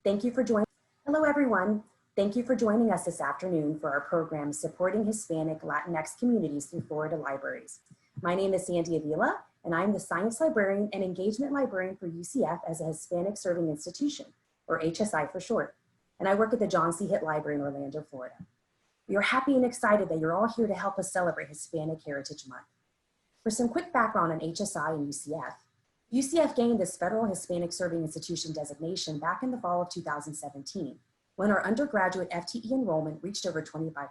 Thank you for joining. Hello, everyone. Thank you for joining us this afternoon for our program supporting Hispanic Latinx communities through Florida Libraries. My name is Sandy Avila, and I'm the Science Librarian and Engagement Librarian for UCF as a Hispanic Serving Institution, or HSI for short. And I work at the John C. Hitt Library in Orlando, Florida. We are happy and excited that you're all here to help us celebrate Hispanic Heritage Month. For some quick background on HSI and UCF, UCF gained this Federal Hispanic Serving Institution designation back in the fall of 2017, when our undergraduate FTE enrollment reached over 25%.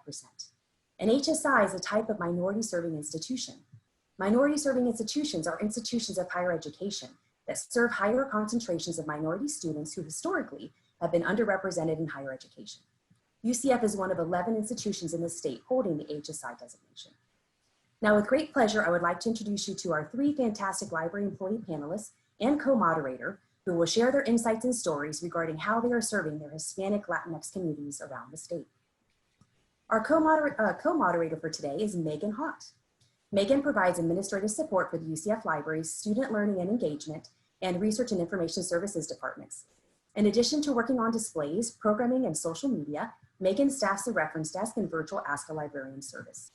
And HSI is a type of minority serving institution. Minority serving institutions are institutions of higher education that serve higher concentrations of minority students who historically have been underrepresented in higher education. UCF is one of 11 institutions in the state holding the HSI designation. Now, with great pleasure, I would like to introduce you to our three fantastic library employee panelists and co-moderator who will share their insights and stories regarding how they are serving their Hispanic Latinx communities around the state. Our co-moderator for today is Megan Hott. Megan provides administrative support for the UCF Libraries, Student Learning and Engagement, and Research and Information Services departments. In addition to working on displays, programming, and social media, Megan staffs the reference desk and virtual Ask a Librarian service.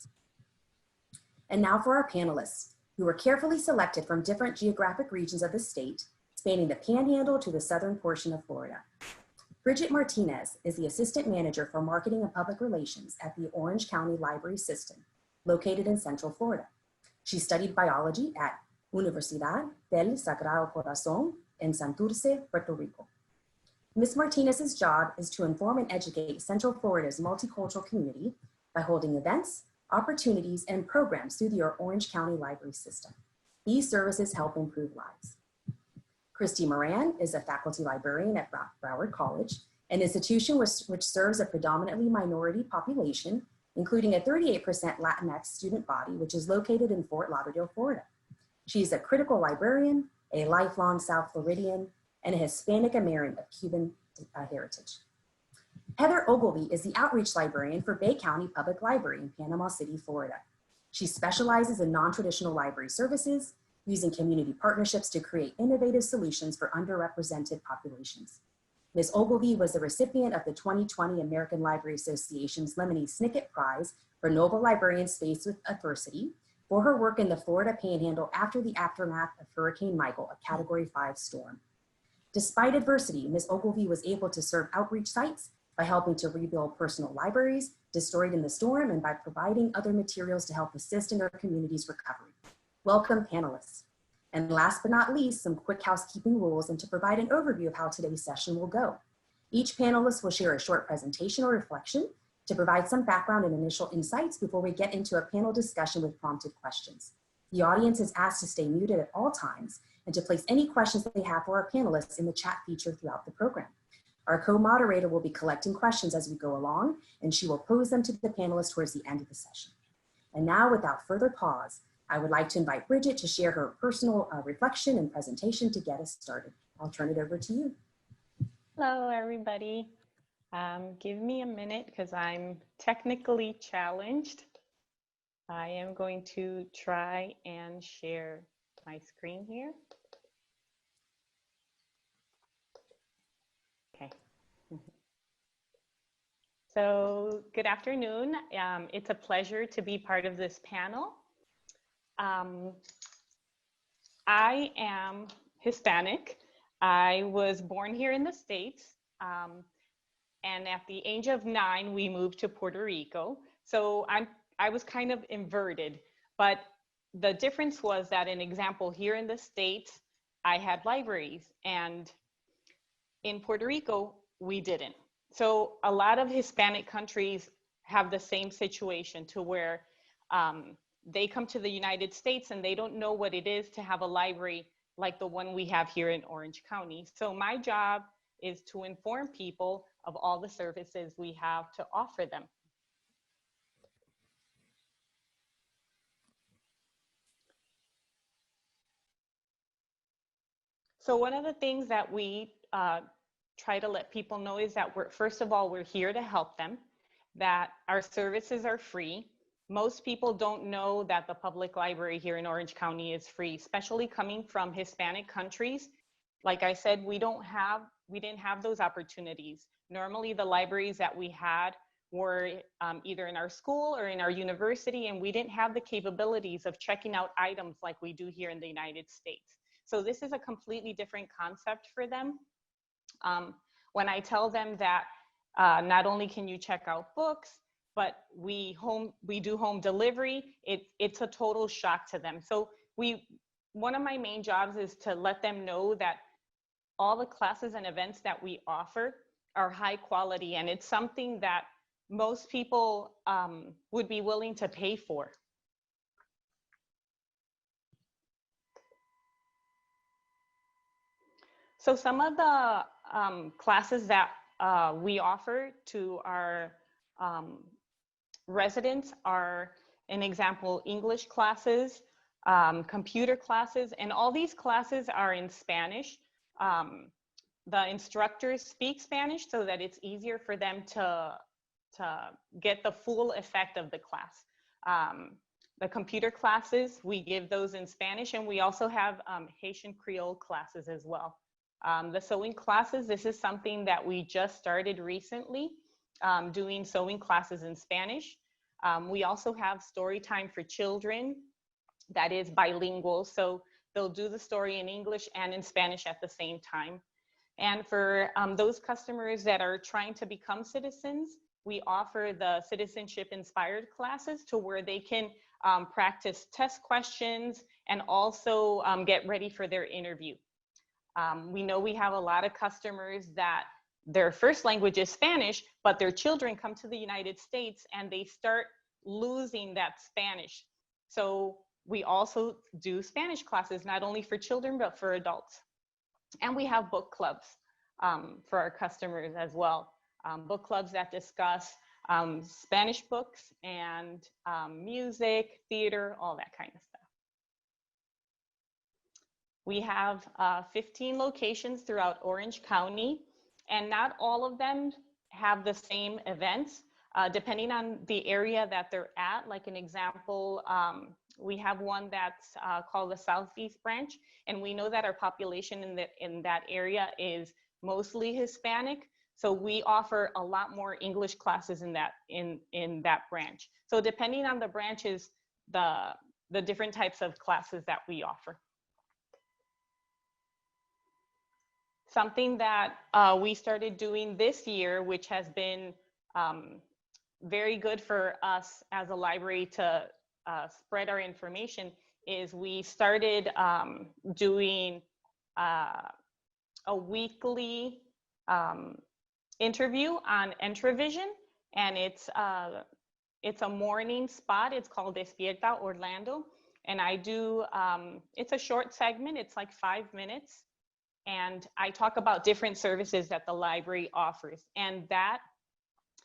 And now for our panelists, who were carefully selected from different geographic regions of the state, spanning the Panhandle to the southern portion of Florida. Bridget Martinez is the Assistant Manager for Marketing and Public Relations at the Orange County Library System, located in Central Florida. She studied biology at Universidad del Sagrado Corazón in Santurce, Puerto Rico. Ms. Martinez's job is to inform and educate Central Florida's multicultural community by holding events, opportunities, and programs through the Orange County Library System. These services help improve lives. Christy Moran is a faculty librarian at Broward College, an institution which serves a predominantly minority population, including a 38% Latinx student body, which is located in Fort Lauderdale, Florida. She's a critical librarian, a lifelong South Floridian, and a Hispanic American of Cuban heritage. Heather Ogilvie is the Outreach Librarian for Bay County Public Library in Panama City, Florida. She specializes in non-traditional library services, using community partnerships to create innovative solutions for underrepresented populations. Ms. Ogilvie was the recipient of the 2020 American Library Association's Lemony Snicket Prize for Noble Librarians Faced with Adversity for her work in the Florida Panhandle after the aftermath of Hurricane Michael, a Category 5 storm. Despite adversity, Ms. Ogilvie was able to serve outreach sites by helping to rebuild personal libraries destroyed in the storm and by providing other materials to help assist in their community's recovery. Welcome, panelists. And last but not least, some quick housekeeping rules and to provide an overview of how today's session will go. Each panelist will share a short presentation or reflection to provide some background and initial insights before we get into a panel discussion with prompted questions. The audience is asked to stay muted at all times and to place any questions that they have for our panelists in the chat feature throughout the program. Our co-moderator will be collecting questions as we go along, and she will pose them to the panelists towards the end of the session. And now, without further pause, I would like to invite Bridget to share her personal reflection and presentation to get us started. I'll turn it over to you. Hello, everybody. Give me a minute because I'm technically challenged. I am going to try and share my screen here. Okay. So good afternoon. It's a pleasure to be part of this panel. I am Hispanic. I was born here in the States. And at the age of 9, we moved to Puerto Rico. So I was kind of inverted, but the difference was that, an example, here in the States, I had libraries, and in Puerto Rico, we didn't. So a lot of Hispanic countries have the same situation to where they come to the United States and they don't know what it is to have a library like the one we have here in Orange County. So my job is to inform people of all the services we have to offer them. So one of the things that we try to let people know is that first of all, we're here to help them, that our services are free. Most people don't know that the public library here in Orange County is free, especially coming from Hispanic countries. Like I said, we don't have we didn't have those opportunities. Normally the libraries that we had were either in our school or in our university, and we didn't have the capabilities of checking out items like we do here in the United States. So this is a completely different concept for them. When I tell them that not only can you check out books, but we do home delivery, it's a total shock to them. So one of my main jobs is to let them know that all the classes and events that we offer are high quality, and it's something that most people would be willing to pay for. So some of the classes that we offer to our residents are, an example, English classes, computer classes, and all these classes are in Spanish. The instructors speak Spanish so that it's easier for them to get the full effect of the class. The computer classes, we give those in Spanish, and we also have Haitian Creole classes as well. The sewing classes, this is something that we just started recently, doing sewing classes in Spanish. We also have story time for children that is bilingual, so they'll do the story in English and in Spanish at the same time. And for those customers that are trying to become citizens, we offer the citizenship inspired classes to where they can practice test questions and also get ready for their interview. We know we have a lot of customers that their first language is Spanish, but their children come to the United States and they start losing that Spanish. So we also do Spanish classes, not only for children, but for adults. And we have book clubs for our customers as well. Book clubs that discuss Spanish books and music, theater, all that kind of stuff. We have 15 locations throughout Orange County, and not all of them have the same events, depending on the area that they're at. Like an example, we have one that's called the Southeast Branch, and we know that our population in that area is mostly Hispanic. So we offer a lot more English classes in that branch. So depending on the branches, the different types of classes that we offer. Something that we started doing this year, which has been very good for us as a library to spread our information, is we started doing a weekly interview on Entravision, and it's a morning spot. It's called Despierta Orlando, and I do it's a short segment. It's like 5 minutes, and I talk about different services that the library offers, and that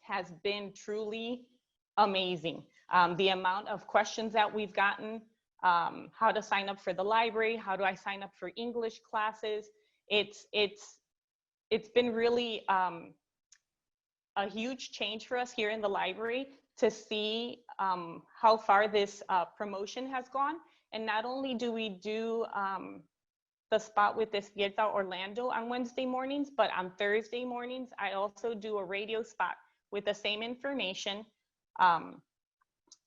has been truly amazing. The amount of questions that we've gotten, how to sign up for the library, how do I sign up for English classes? It's been really a huge change for us here in the library to see how far this promotion has gone. And not only do we do the spot with Despierta Orlando on Wednesday mornings, but on Thursday mornings, I also do a radio spot with the same information on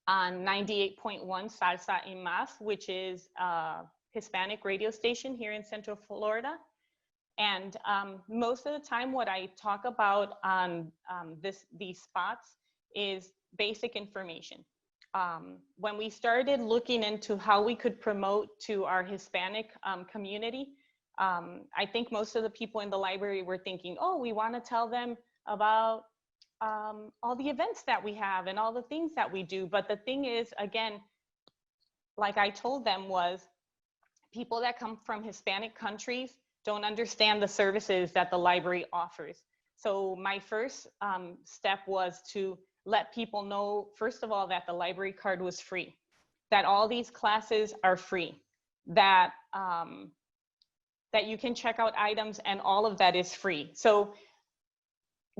98.1 Salsa y Más, which is a Hispanic radio station here in Central Florida. And most of the time, what I talk about on these spots is basic information. When we started looking into how we could promote to our Hispanic community, I think most of the people in the library were thinking, oh, we want to tell them about all the events that we have and all the things that we do. But the thing is, again, like I told them, was people that come from Hispanic countries don't understand the services that the library offers. So my first step was to let people know, first of all, that the library card was free, that all these classes are free, that that you can check out items and all of that is free. So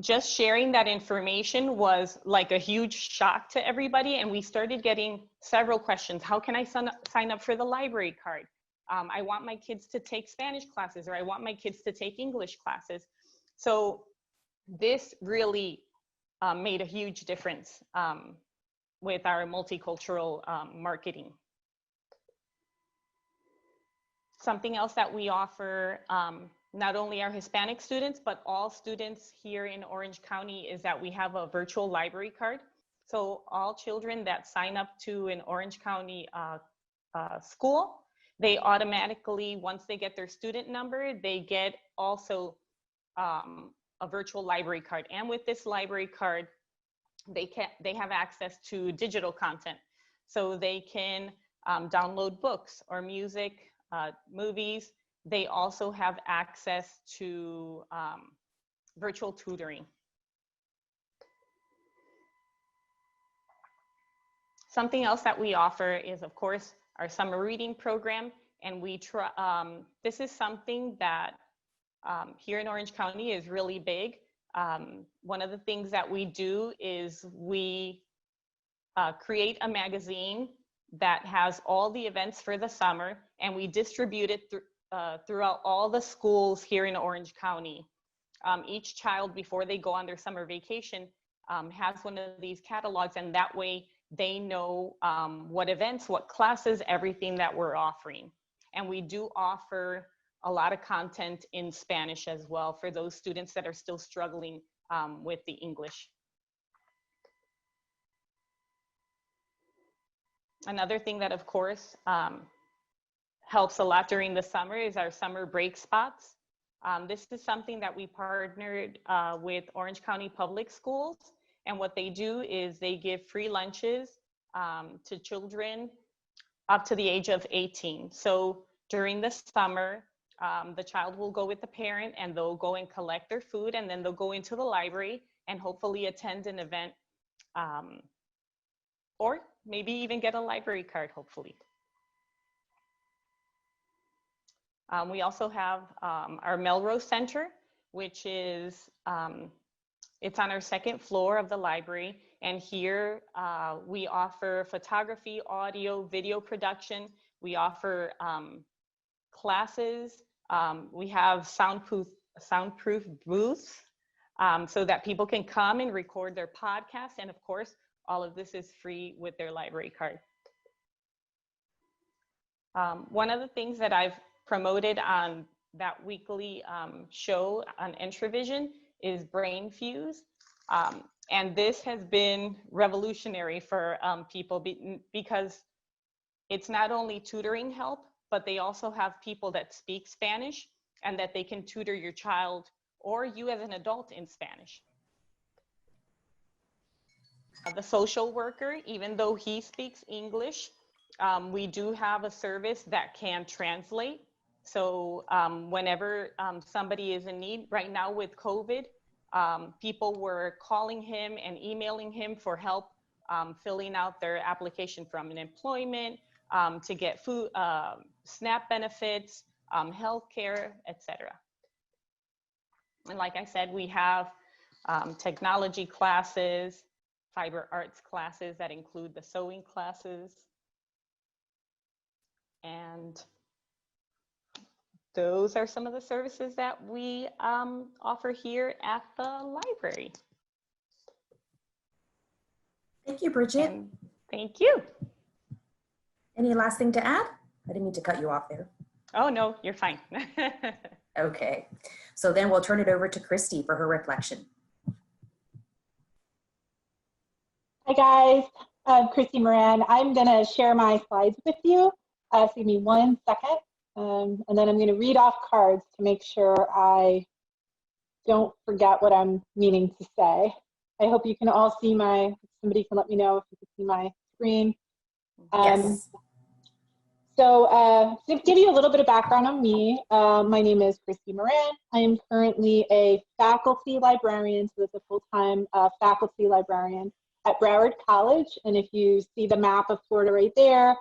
just sharing that information was like a huge shock to everybody, and we started getting several questions. How can I sign up for the library card? I want my kids to take Spanish classes, or I want my kids to take English classes. So this really made a huge difference with our multicultural marketing. Something else that we offer, not only our Hispanic students, but all students here in Orange County, is that we have a virtual library card. So all children that sign up to an Orange County school, they automatically, once they get their student number, they get also a virtual library card. And with this library card, they have access to digital content. So they can download books or music, movies. They also have access to virtual tutoring. Something else that we offer is, of course, our summer reading program. And we try, this is something that here in Orange County is really big. One of the things that we do is we create a magazine that has all the events for the summer, and we distribute it throughout all the schools here in Orange County. Each child, before they go on their summer vacation, has one of these catalogs, and that way they know what events, what classes, everything that we're offering. And we do offer a lot of content in Spanish as well for those students that are still struggling with the English. Another thing that, of course, helps a lot during the summer is our summer break spots. This is something that we partnered with Orange County Public Schools. And what they do is they give free lunches to children up to the age of 18. So during the summer, the child will go with the parent and they'll go and collect their food, and then they'll go into the library and hopefully attend an event, or maybe even get a library card, hopefully. We also have our Melrose Center, which is, it's on our second floor of the library. And here we offer photography, audio, video production. We offer classes. We have soundproof booths so that people can come and record their podcasts. And of course, all of this is free with their library card. One of the things that I've promoted on that weekly show on Intravision is Brain Fuse. And this has been revolutionary for people because it's not only tutoring help, but they also have people that speak Spanish and that they can tutor your child or you as an adult in Spanish. The social worker, even though he speaks English, we do have a service that can translate. So whenever somebody is in need, right now with COVID, people were calling him and emailing him for help filling out their application from unemployment, to get food, SNAP benefits, healthcare, etc. And like I said, we have technology classes, fiber arts classes that include the sewing classes. And those are some of the services that we offer here at the library. Thank you, Bridget. And thank you. Any last thing to add? I didn't mean to cut you off there. Oh, no, you're fine. Okay, so then we'll turn it over to Christy for her reflection. Hi guys, I'm Christy Moran. I'm gonna share my slides with you. Give me 1 second, and then I'm gonna read off cards to make sure I don't forget what I'm meaning to say. I hope you can all see somebody can let me know if you can see my screen. Yes. So to give you a little bit of background on me, my name is Christy Moran. I am currently a faculty librarian, so it's a full-time faculty librarian at Broward College. And if you see the map of Florida right there,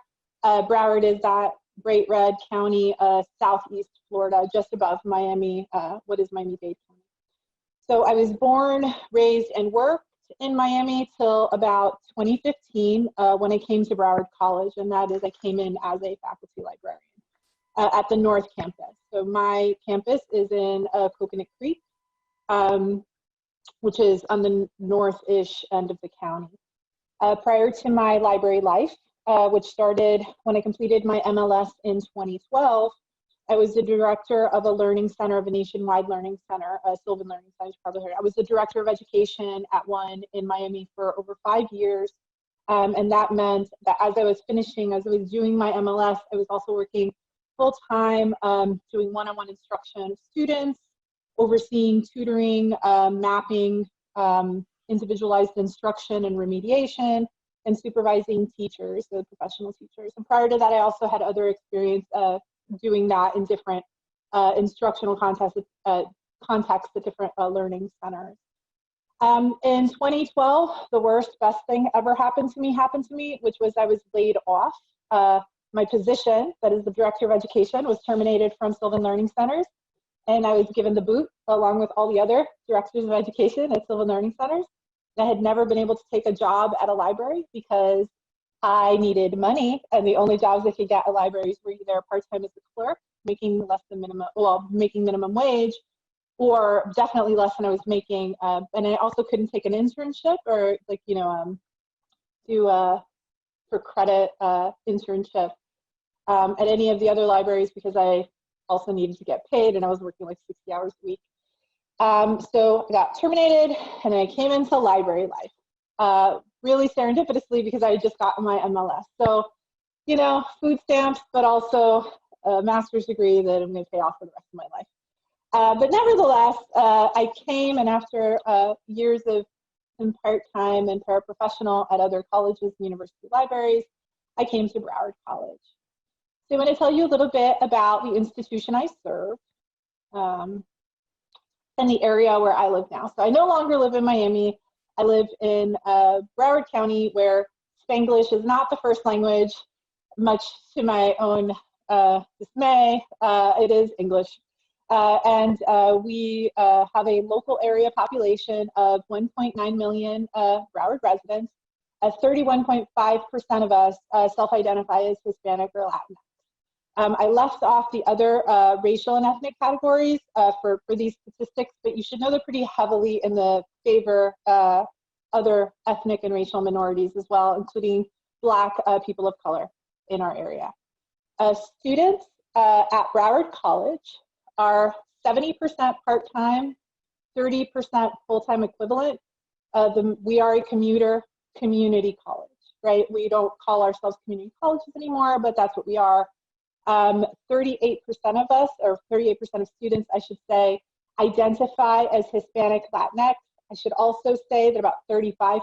Broward is that bright red county, southeast Florida, just above Miami, what is Miami-Dade County. So I was born, raised, and worked in Miami till about 2015 when I came to Broward College, and that is I came in as a faculty librarian at the North Campus. So my campus is in Coconut Creek, which is on the north-ish end of the county. Prior to my library life, which started when I completed my MLS in 2012, I was the director of a learning center, of a nationwide learning center, Sylvan Learning Center, probably heard. I was the director of education at one in Miami for over 5 years. And that meant that as I was doing my MLS, I was also working full-time, doing one-on-one instruction of students, overseeing tutoring, mapping, individualized instruction and remediation, and supervising teachers, the professional teachers. And prior to that, I also had other experience doing that in different instructional contexts at different learning centers. In 2012, the worst, best thing ever happened to me, which was I was laid off. My position, that is the director of education, was terminated from Sylvan Learning Centers, and I was given the boot along with all the other directors of education at Sylvan Learning Centers. I had never been able to take a job at a library because I needed money, and the only jobs I could get at libraries were either part-time as a clerk, making making minimum wage, or definitely less than I was making. And I also couldn't take an internship or do for credit internship at any of the other libraries because I also needed to get paid, and I was working like 60 hours a week. So I got terminated, and I came into library life. Really serendipitously because I had just gotten my MLS. So, food stamps, but also a master's degree that I'm going to pay off for the rest of my life. But nevertheless, I came, and after years of part-time and paraprofessional at other colleges and university libraries, I came to Broward College. So I want to tell you a little bit about the institution I serve and the area where I live now. So I no longer live in Miami. I live in Broward County, where Spanglish is not the first language, much to my own dismay. It is English. And we have a local area population of 1.9 million Broward residents. 31.5% of us self-identify as Hispanic or Latinx. I left off the other racial and ethnic categories for these statistics, but you should know they're pretty heavily in the favor other ethnic and racial minorities as well, including Black people of color in our area. Students at Broward College are 70% part-time, 30% full-time equivalent. We are a community college, right? We don't call ourselves community colleges anymore, but that's what we are. 38% of us, or 38% of students, I should say, identify as Hispanic Latinx. I should also say that about 35%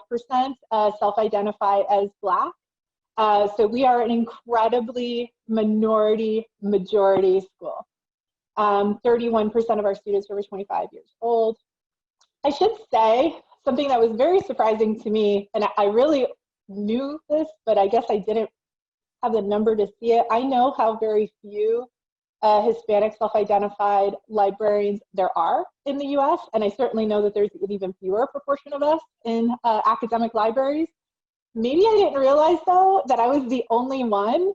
self-identify as Black. So we are an incredibly majority school. 31% of our students are over 25 years old. I should say something that was very surprising to me, and I really knew this, but I guess I didn't have the number to see it. I know how very few Hispanic self-identified librarians there are in the US, and I certainly know that there's an even fewer proportion of us in academic libraries. Maybe I didn't realize, though, that I was the only one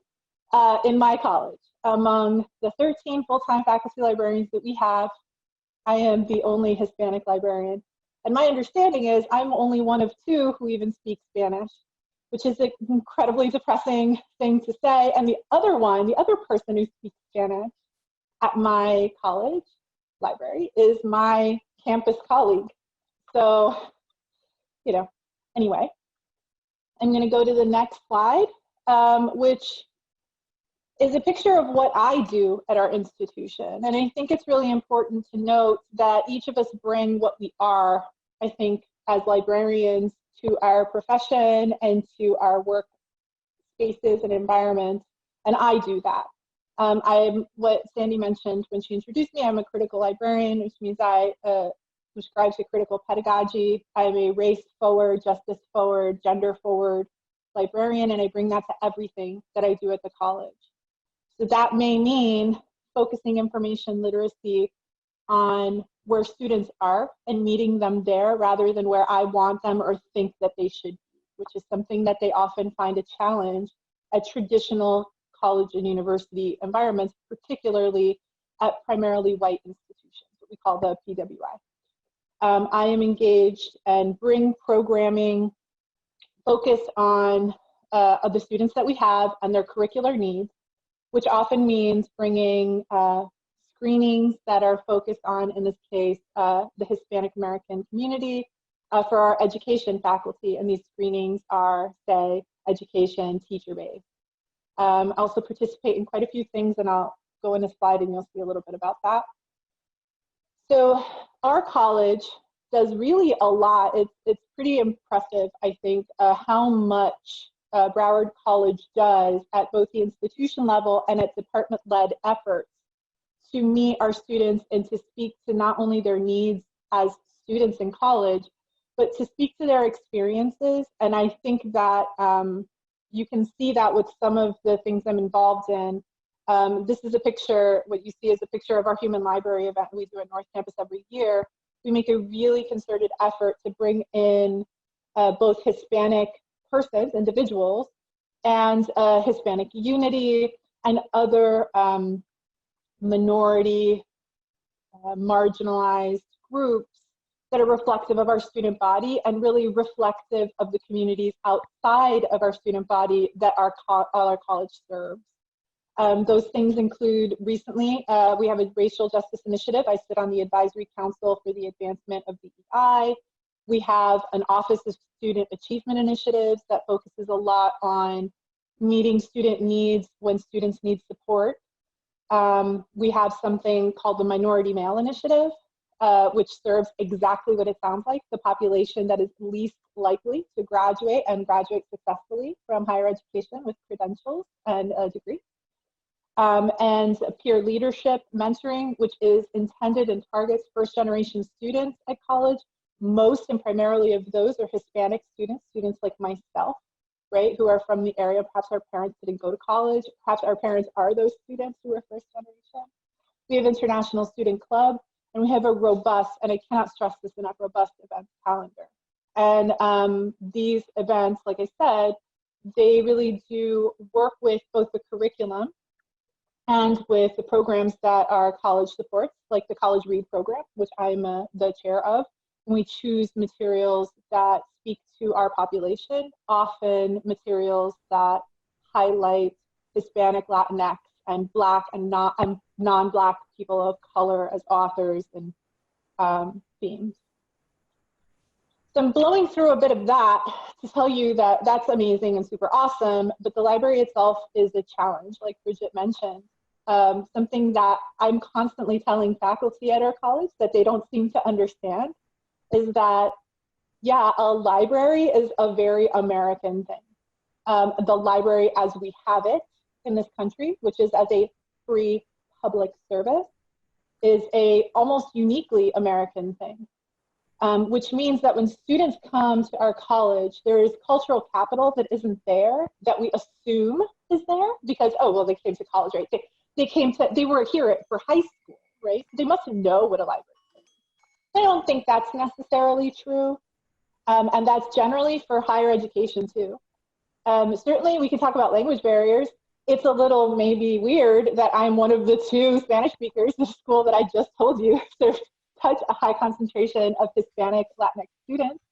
in my college. Among the 13 full-time faculty librarians that we have, I am the only Hispanic librarian. And my understanding is I'm only one of two who even speak Spanish, which is an incredibly depressing thing to say. And the other person who speaks Spanish at my college library is my campus colleague. So, anyway, I'm going to go to the next slide, which is a picture of what I do at our institution. And I think it's really important to note that each of us bring what we are, I think, as librarians to our profession and to our work spaces and environments, and I do that. I'm what Sandy mentioned when she introduced me. I'm a critical librarian, which means I subscribe to critical pedagogy. I'm a race-forward, justice-forward, gender-forward librarian, and I bring that to everything that I do at the college. So that may mean focusing information literacy on where students are and meeting them there rather than where I want them or think that they should be, which is something that they often find a challenge at traditional college and university environments, particularly at primarily white institutions, what we call the PWI. I am engaged and bring programming focused on the students that we have and their curricular needs, which often means bringing screenings that are focused on, in this case, the Hispanic American community for our education faculty. And these screenings are, say, education, teacher-based. I also participate in quite a few things, and I'll go in a slide and you'll see a little bit about that. So our college does really a lot. It's pretty impressive, I think, how much Broward College does at both the institution level and at department-led efforts to meet our students and to speak to not only their needs as students in college, but to speak to their experiences. And I think that you can see that with some of the things I'm involved in. This is a picture, what you see is a picture of our Human Library event we do at North Campus every year. We make a really concerted effort to bring in both Hispanic persons, individuals, and Hispanic unity and other minority, marginalized groups that are reflective of our student body and really reflective of the communities outside of our student body that our college serves. Those things include, recently, we have a racial justice initiative. I sit on the advisory council for the advancement of DEI. We have an Office of Student Achievement Initiatives that focuses a lot on meeting student needs when students need support. We have something called the Minority Male Initiative, which serves exactly what it sounds like, the population that is least likely to graduate and graduate successfully from higher education with credentials and a degree. And peer leadership mentoring, which is intended and targets first-generation students at college. Most and primarily of those are Hispanic students, students like myself, right, who are from the area. Perhaps our parents didn't go to college. Perhaps our parents are those students who are first generation. We have International Student Club, and we have a robust, and I cannot stress this enough, robust event calendar. And these events, like I said, they really do work with both the curriculum and with the programs that our college supports, like the College Read program, which I'm the chair of. And we choose materials that speak to our population, often materials that highlight Hispanic, Latinx, and Black and non-Black people of color as authors and themes. So I'm blowing through a bit of that to tell you that that's amazing and super awesome, but the library itself is a challenge, like Bridget mentioned. Something that I'm constantly telling faculty at our college that they don't seem to understand is that, yeah, a library is a very American thing. The library as we have it in this country, which is as a free public service, is a almost uniquely American thing. Which means that when students come to our college, there is cultural capital that isn't there, that we assume is there because, oh, well, they came to college, right? They were here for high school, right? They must know what a library is. I don't think that's necessarily true. And that's generally for higher education too. Certainly we can talk about language barriers. It's a little maybe weird that I'm one of the 2 Spanish speakers in the school that I just told you. There's such a high concentration of Hispanic, Latinx students.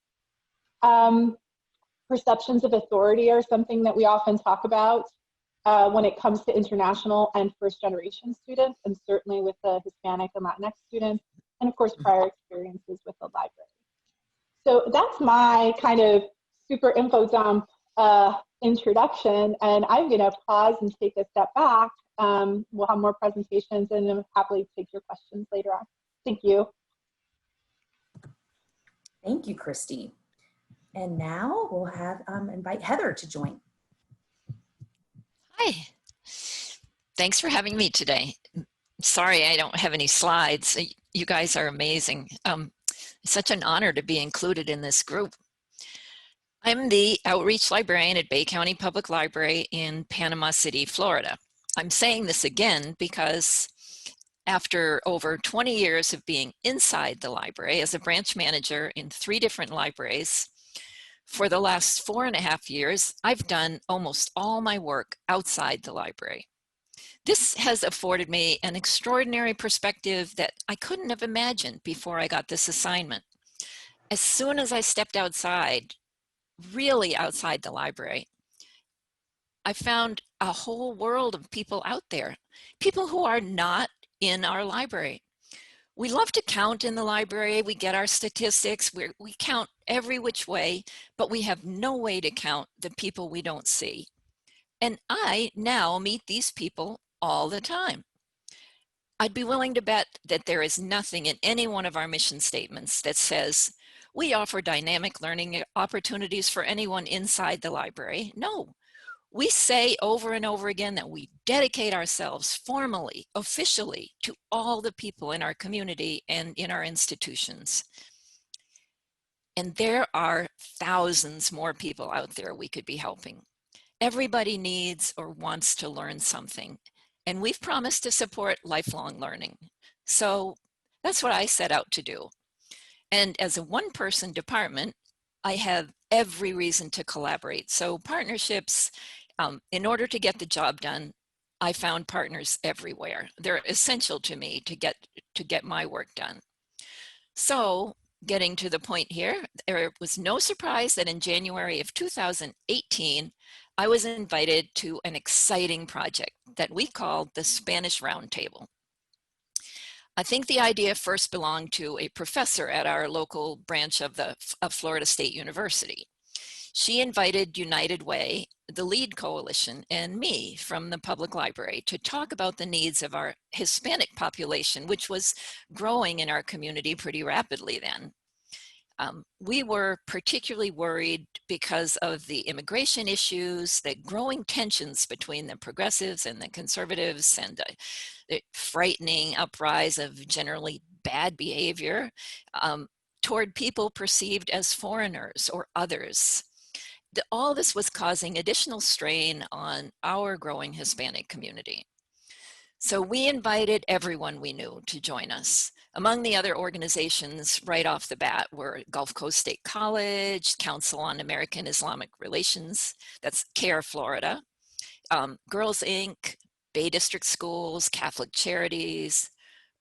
Perceptions of authority are something that we often talk about when it comes to international and first-generation students, and certainly with the Hispanic and Latinx students, and of course, prior experiences with the library. So that's my kind of super info dump introduction, and I'm gonna pause and take a step back. We'll have more presentations and I'm happily take your questions later on. Thank you. Thank you, Christy. And now we'll have invite Heather to join. Hi, thanks for having me today. Sorry, I don't have any slides. You guys are amazing. It's such an honor to be included in this group. I'm the Outreach Librarian at Bay County Public Library in Panama City, Florida. I'm saying this again because after over 20 years of being inside the library as a branch manager in 3 different libraries, for the last 4.5 years, I've done almost all my work outside the library. This has afforded me an extraordinary perspective that I couldn't have imagined before I got this assignment. As soon as I stepped outside, really outside the library, I found a whole world of people out there, people who are not in our library. We love to count in the library. We get our statistics. We count every which way, but we have no way to count the people we don't see. And I now meet these people all the time. I'd be willing to bet that there is nothing in any one of our mission statements that says, we offer dynamic learning opportunities for anyone inside the library. No, we say over and over again that we dedicate ourselves formally, officially, to all the people in our community and in our institutions. And there are thousands more people out there we could be helping. Everybody needs or wants to learn something, and we've promised to support lifelong learning. So that's what I set out to do. And as a one-person department, I have every reason to collaborate. So partnerships, in order to get the job done, I found partners everywhere. They're essential to me to get my work done. So getting to the point here, there was no surprise that in January of 2018, I was invited to an exciting project that we called the Spanish Roundtable. I think the idea first belonged to a professor at our local branch of Florida State University. She invited United Way, the LEAD Coalition, and me from the public library to talk about the needs of our Hispanic population, which was growing in our community pretty rapidly then. We were particularly worried because of the immigration issues, the growing tensions between the progressives and the conservatives, and the frightening uprise of generally bad behavior toward people perceived as foreigners or others. All this was causing additional strain on our growing Hispanic community. So we invited everyone we knew to join us. Among the other organizations right off the bat were Gulf Coast State College, Council on American Islamic Relations, that's CARE Florida, Girls Inc., Bay District Schools, Catholic Charities,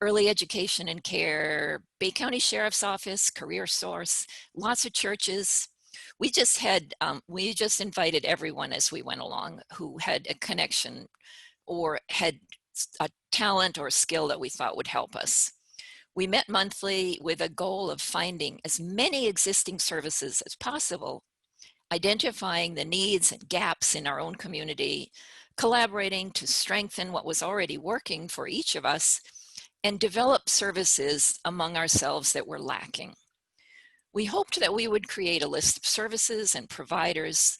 Early Education and Care, Bay County Sheriff's Office, Career Source, lots of churches. We just invited everyone as we went along who had a connection or had a talent or skill that we thought would help us. We met monthly with a goal of finding as many existing services as possible, identifying the needs and gaps in our own community, collaborating to strengthen what was already working for each of us, and develop services among ourselves that were lacking. We hoped that we would create a list of services and providers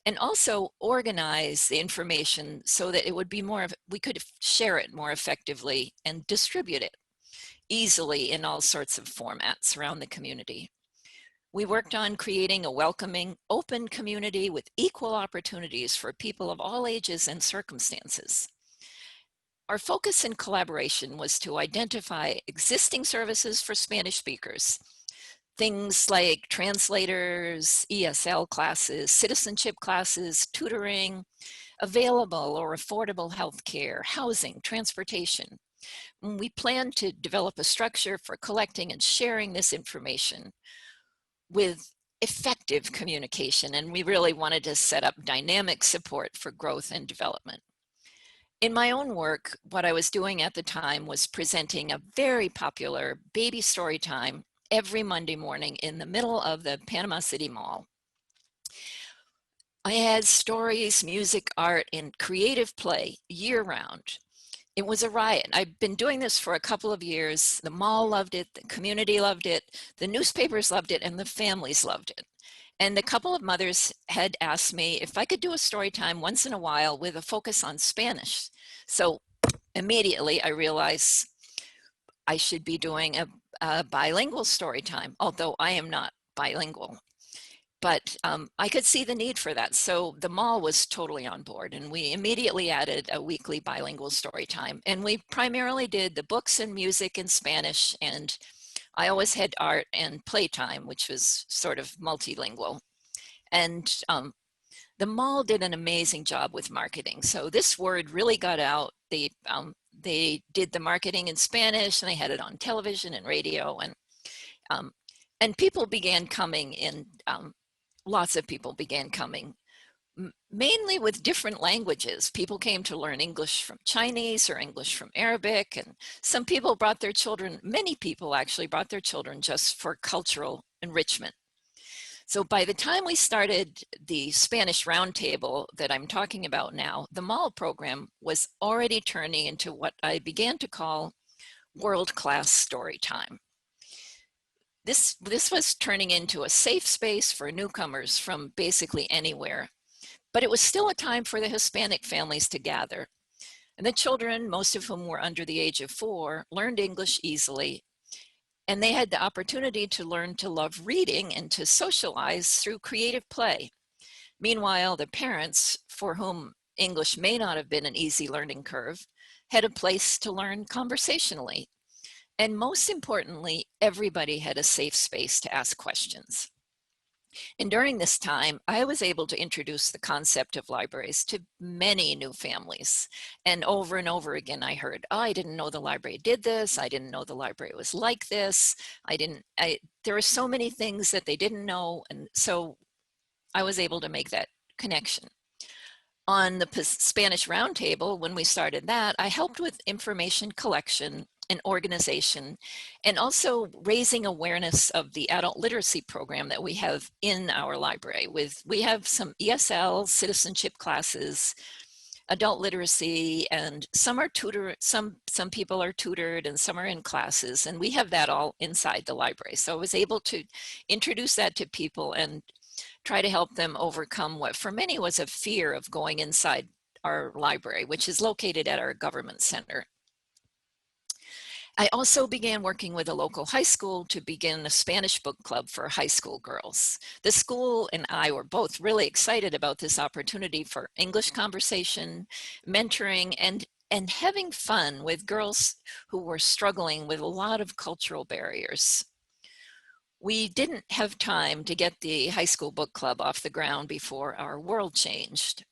and also organize the information so that it would be we could share it more effectively and distribute it easily in all sorts of formats around the community. We worked on creating a welcoming, open community with equal opportunities for people of all ages and circumstances. Our focus in collaboration was to identify existing services for Spanish speakers, things like translators, ESL classes, citizenship classes, tutoring, available or affordable healthcare, housing, transportation. We plan to develop a structure for collecting and sharing this information with effective communication, and we really wanted to set up dynamic support for growth and development. In my own work, what I was doing at the time was presenting a very popular baby story time every Monday morning in the middle of the Panama City Mall. I had stories, music, art, and creative play year-round. It was a riot. I've been doing this for a couple of years. The mall loved it, the community loved it, the newspapers loved it, and the families loved it. And a couple of mothers had asked me if I could do a story time once in a while with a focus on Spanish. So immediately I realized I should be doing a bilingual story time, although I am not bilingual. But I could see the need for that. So the mall was totally on board, and we immediately added a weekly bilingual story time. And we primarily did the books and music in Spanish, and I always had art and playtime, which was sort of multilingual. And the mall did an amazing job with marketing. So this word really got out. They did the marketing in Spanish, and they had it on television and radio. And And people began coming in, lots of people began coming, mainly with different languages. People came to learn English from Chinese or English from Arabic, and some people brought their children, many people actually brought their children just for cultural enrichment. So by the time we started the Spanish Roundtable that I'm talking about now, the mall program was already turning into what I began to call world-class story time. This was turning into a safe space for newcomers from basically anywhere, but it was still a time for the Hispanic families to gather. And the children, most of whom were under the age of 4, learned English easily, and they had the opportunity to learn to love reading and to socialize through creative play. Meanwhile, the parents, for whom English may not have been an easy learning curve, had a place to learn conversationally. And most importantly, everybody had a safe space to ask questions. And during this time, I was able to introduce the concept of libraries to many new families. And over again, I heard, oh, I didn't know the library did this. I didn't know the library was like this. There were so many things that they didn't know. And so I was able to make that connection. On the Spanish Roundtable, when we started that, I helped with information collection and organization, and also raising awareness of the adult literacy program that we have in our library. We have some ESL citizenship classes, adult literacy, and some are some people are tutored and some are in classes, and we have that all inside the library. So I was able to introduce that to people and try to help them overcome what for many was a fear of going inside our library, which is located at our government center. I also began working with a local high school to begin a Spanish book club for high school girls. The school and I were both really excited about this opportunity for English conversation, mentoring, and having fun with girls who were struggling with a lot of cultural barriers. We didn't have time to get the high school book club off the ground before our world changed.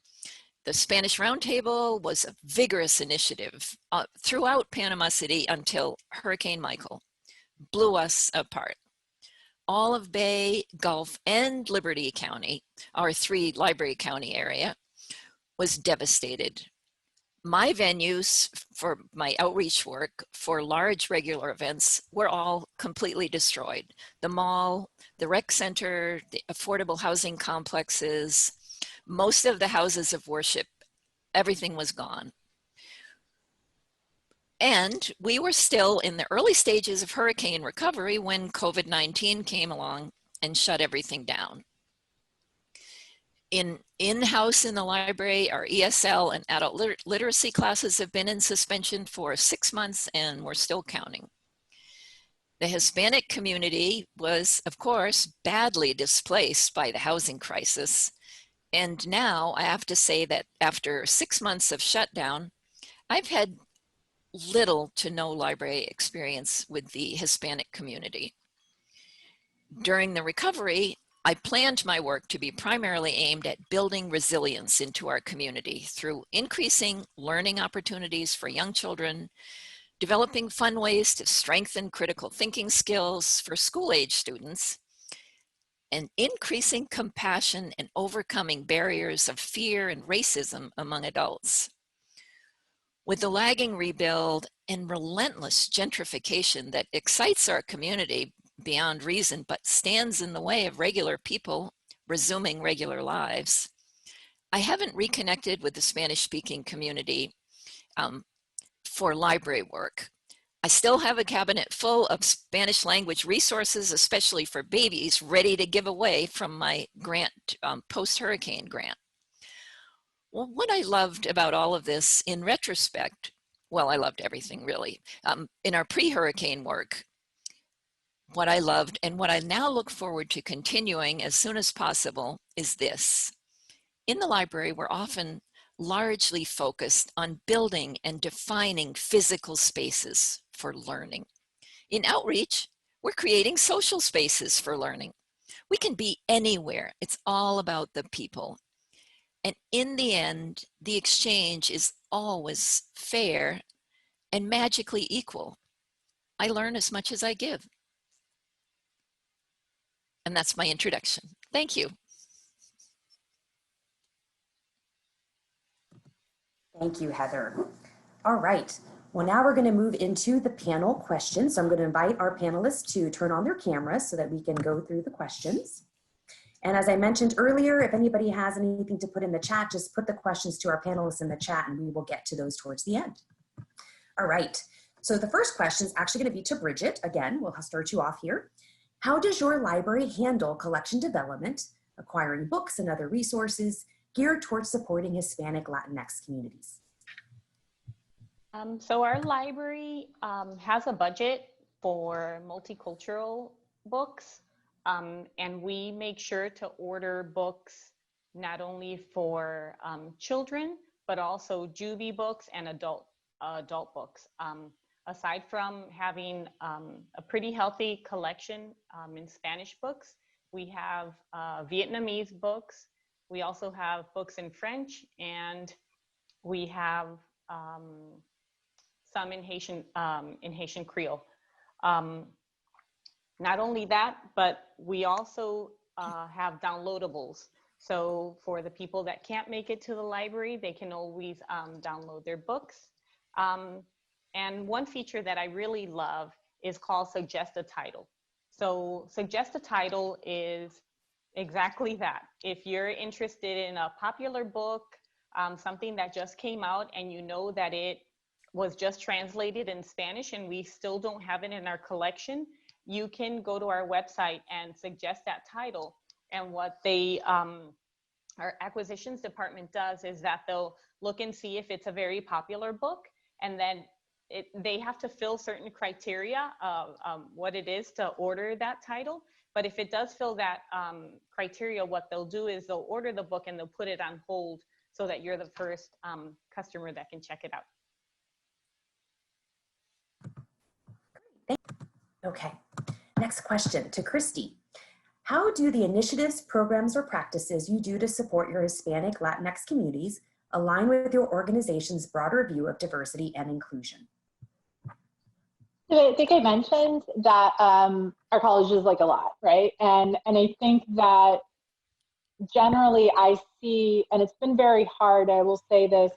The Spanish Roundtable was a vigorous initiative throughout Panama City until Hurricane Michael blew us apart. All of Bay, Gulf, and Liberty County, our 3 library county area, was devastated. My venues for my outreach work for large regular events were all completely destroyed. The mall, the rec center, the affordable housing complexes, most of the houses of worship, everything was gone. And we were still in the early stages of hurricane recovery when COVID-19 came along and shut everything down. In-house in the library, our ESL and adult literacy classes have been in suspension for 6 months, and we're still counting. The Hispanic community was, of course, badly displaced by the housing crisis. And now I have to say that after 6 months of shutdown, I've had little to no library experience with the Hispanic community. During the recovery, I planned my work to be primarily aimed at building resilience into our community through increasing learning opportunities for young children, developing fun ways to strengthen critical thinking skills for school-age students, and increasing compassion and overcoming barriers of fear and racism among adults. With the lagging rebuild and relentless gentrification that excites our community beyond reason, but stands in the way of regular people resuming regular lives, I haven't reconnected with the Spanish-speaking community for library work. I still have a cabinet full of Spanish language resources, especially for babies, ready to give away from my grant, post-hurricane grant. Well, what I loved about all of this in retrospect, well, I loved everything really. In our pre-hurricane work, what I loved and what I now look forward to continuing as soon as possible is this. In the library, we're often largely focused on building and defining physical spaces for learning. In outreach, we're creating social spaces for learning. We can be anywhere. It's all about the people. And in the end, the exchange is always fair and magically equal. I learn as much as I give. And that's my introduction. Thank you. Thank you, Heather. All right. Well, now we're going to move into the panel questions. So I'm going to invite our panelists to turn on their cameras so that we can go through the questions. And as I mentioned earlier, if anybody has anything to put in the chat, just put the questions to our panelists in the chat and we will get to those towards the end. All right. So the first question is actually going to be to Bridget. Again, we'll start you off here. How does your library handle collection development, acquiring books and other resources geared towards supporting Hispanic Latinx communities? So our library has a budget for multicultural books, and we make sure to order books not only for children, but also juvie books and adult books. Aside from having a pretty healthy collection in Spanish books, we have Vietnamese books. We also have books in French, and we have some in Haitian Creole. Not only that, but we also have downloadables. So for the people that can't make it to the library, they can always download their books. And one feature that I really love is called Suggest a Title. So Suggest a Title is exactly that. If you're interested in a popular book, something that just came out and you know that it was just translated in Spanish and we still don't have it in our collection, you can go to our website and suggest that title. And what our acquisitions department does is that they'll look and see if it's a very popular book, and then they have to fill certain criteria of what it is to order that title. But if it does fill that criteria, what they'll do is they'll order the book and they'll put it on hold so that you're the first customer that can check it out. Okay, next question to Christy. How do the initiatives, programs, or practices you do to support your Hispanic Latinx communities align with your organization's broader view of diversity and inclusion? I think I mentioned that our college is like a lot, right? And I think that generally I see, and it's been very hard, I will say this,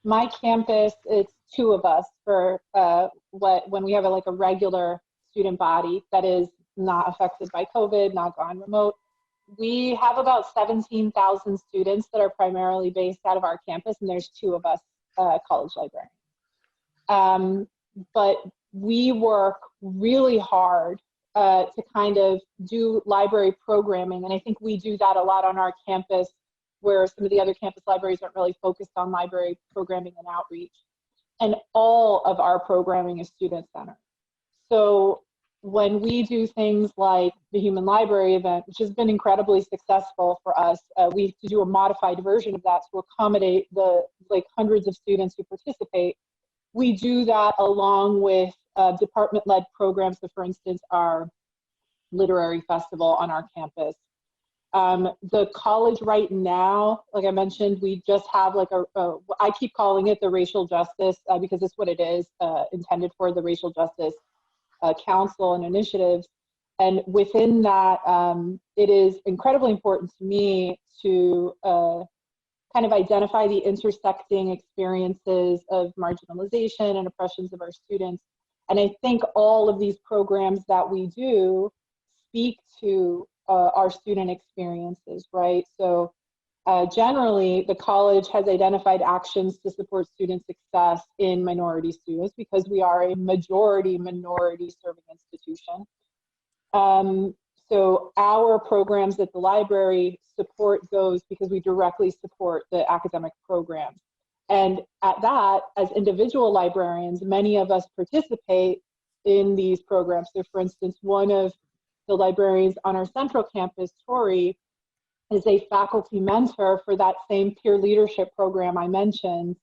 my campus, it's 2 of us for when we have a regular student body that is not affected by COVID, not gone remote. We have about 17,000 students that are primarily based out of our campus, and there's 2 of us college librarians. But we work really hard to kind of do library programming, and I think we do that a lot on our campus, where some of the other campus libraries aren't really focused on library programming and outreach. And all of our programming is student-centered. So when we do things like the Human Library event, which has been incredibly successful for us, we have to do a modified version of that to accommodate the hundreds of students who participate. We do that along with department-led programs. So for instance, our literary festival on our campus. The college right now, like I mentioned, we just have I keep calling it the racial justice because it's what it is, intended for, the racial justice council and initiatives. And within that, it is incredibly important to me to kind of identify the intersecting experiences of marginalization and oppressions of our students. And I think all of these programs that we do speak to our student experiences, right? So generally, the college has identified actions to support student success in minority students because we are a majority minority serving institution. So our programs at the library support those because we directly support the academic programs. And at that, as individual librarians, many of us participate in these programs. So for instance, one of the librarians on our central campus, Tori, is a faculty mentor for that same peer leadership program I mentioned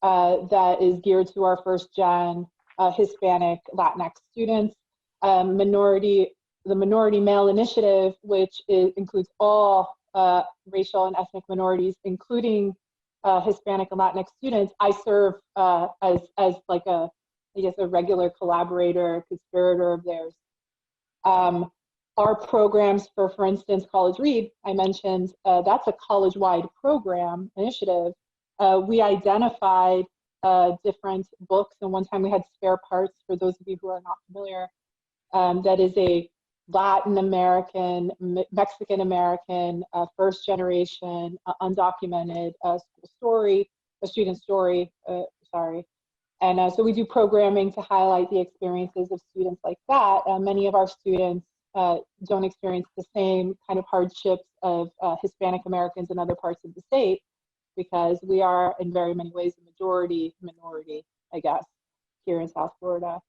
that is geared to our first gen Hispanic Latinx students. The Minority Male Initiative, which includes all racial and ethnic minorities, including Hispanic and Latinx students. I serve as like a regular collaborator, conspirator of theirs. our programs for instance, College Read, I mentioned, that's a college-wide program initiative. We identified different books, and one time we had Spare Parts, for those of you who are not familiar. That is a Latin American, Mexican American, first generation, undocumented school story, a student story, sorry. And so we do programming to highlight the experiences of students like that. Many of our students don't experience the same kind of hardships of Hispanic Americans in other parts of the state, because we are in very many ways a majority minority, I guess, here in South Florida.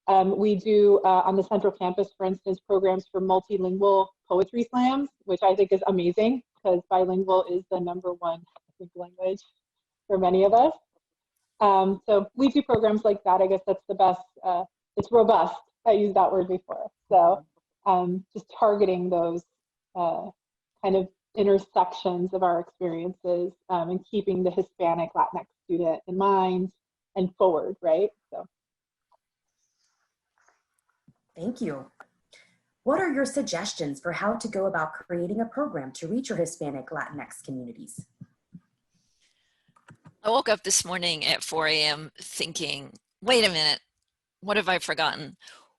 We do on the Central Campus, for instance, programs for multilingual poetry slams, which I think is amazing, because bilingual is the #1, I think, language for many of us. So we do programs like that. I guess that's the best. It's robust. I used that word before. So just targeting those kind of intersections of our experiences, and keeping the Hispanic Latinx student in mind and forward, right? So. Thank you. What are your suggestions for how to go about creating a program to reach your Hispanic Latinx communities? I woke up this morning at 4 a.m. thinking, wait a minute, what have I forgotten?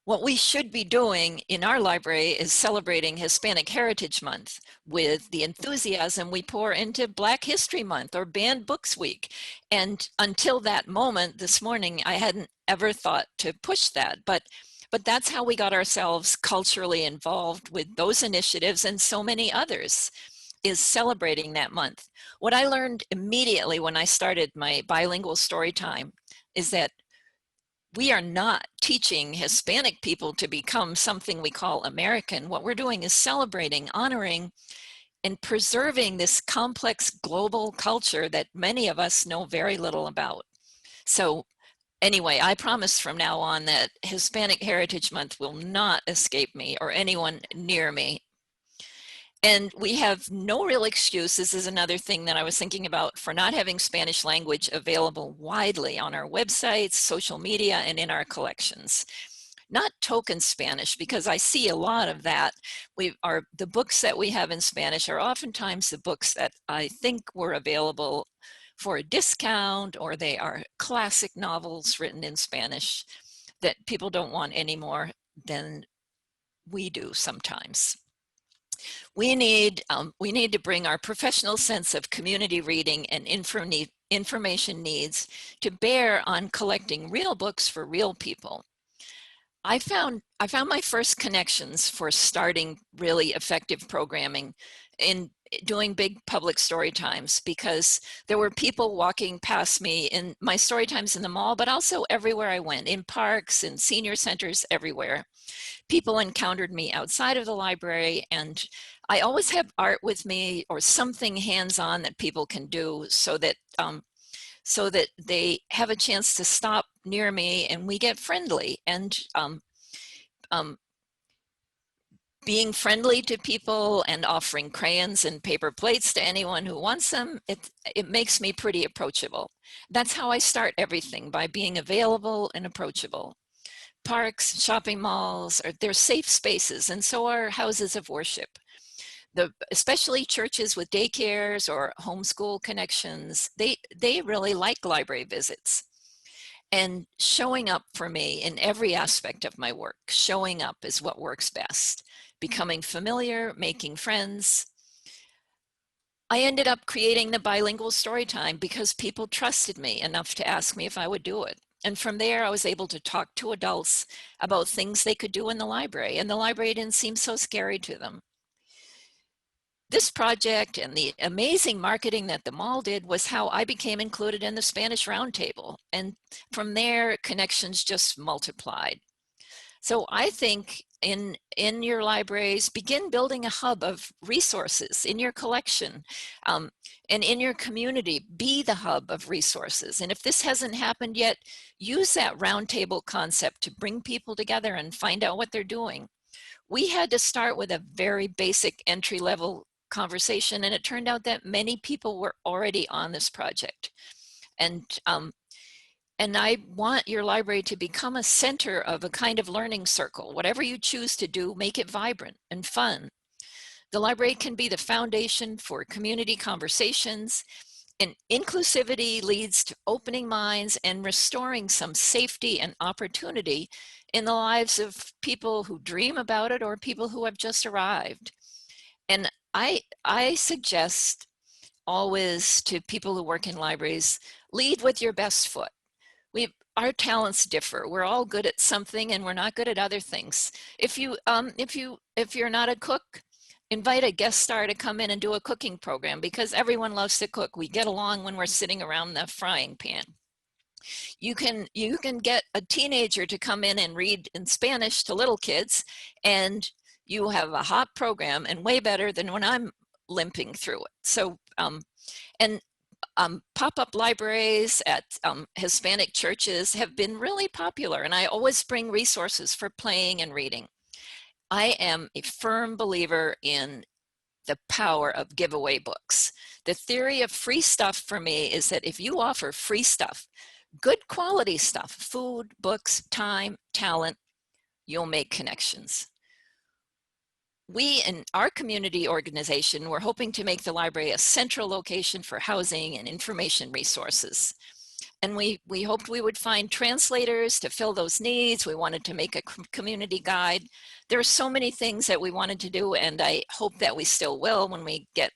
What we should be doing in our library is celebrating Hispanic Heritage Month with the enthusiasm we pour into Black History Month or Banned Books Week. And until that moment this morning, I hadn't ever thought to push that. But that's how we got ourselves culturally involved with those initiatives and so many others, is celebrating that month. What I learned immediately when I started my bilingual story time is that we are not teaching Hispanic people to become something we call American. What we're doing is celebrating, honoring, and preserving this complex global culture that many of us know very little about. So anyway, I promise from now on that Hispanic Heritage Month will not escape me or anyone near me. And we have no real excuse. This is another thing that I was thinking about, for not having Spanish language available widely on our websites, social media, and in our collections. Not token Spanish, because I see a lot of that. The books that we have in Spanish are oftentimes the books that I think were available for a discount, or they are classic novels written in Spanish that people don't want any more than we do sometimes. We need to bring our professional sense of community reading and information needs to bear on collecting real books for real people. I found my first connections for starting really effective programming in doing big public story times, because there were people walking past me in my story times in the mall, but also everywhere I went, in parks and senior centers, everywhere. People encountered me outside of the library, and I always have art with me or something hands-on that people can do so that they have a chance to stop near me and we get friendly. And being friendly to people and offering crayons and paper plates to anyone who wants them, it makes me pretty approachable. That's how I start everything, by being available and approachable. Parks, shopping malls, they're safe spaces, and so are houses of worship. Especially churches with daycares or homeschool connections, they really like library visits. And showing up for me in every aspect of my work, showing up is what works best. Becoming familiar, making friends. I ended up creating the bilingual story time because people trusted me enough to ask me if I would do it. And from there, I was able to talk to adults about things they could do in the library, and the library didn't seem so scary to them. This project and the amazing marketing that the mall did was how I became included in the Spanish Roundtable. And from there, connections just multiplied. So I think in your libraries, begin building a hub of resources in your collection, and in your community, be the hub of resources. And if this hasn't happened yet, use that roundtable concept to bring people together and find out what they're doing. We had to start with a very basic entry-level conversation, and it turned out that many people were already on this project. And And I want your library to become a center of a kind of learning circle. Whatever you choose to do, make it vibrant and fun. The library can be the foundation for community conversations, and inclusivity leads to opening minds and restoring some safety and opportunity in the lives of people who dream about it or people who have just arrived. And I suggest always to people who work in libraries, lead with your best foot. Our talents differ. We're all good at something and we're not good at other things. If you're not a cook, invite a guest star to come in and do a cooking program, because everyone loves to cook. We get along when we're sitting around the frying pan. You can get a teenager to come in and read in Spanish to little kids, and you have a hot program and way better than when I'm limping through it. So pop-up libraries at Hispanic churches have been really popular, and I always bring resources for playing and reading. I am a firm believer in the power of giveaway books. The theory of free stuff for me is that if you offer free stuff, good quality stuff, food, books, time, talent, you'll make connections. We in our community organization, we're hoping to make the library a central location for housing and information resources. And we hoped we would find translators to fill those needs. We wanted to make a community guide. There are so many things that we wanted to do, and I hope that we still will when we get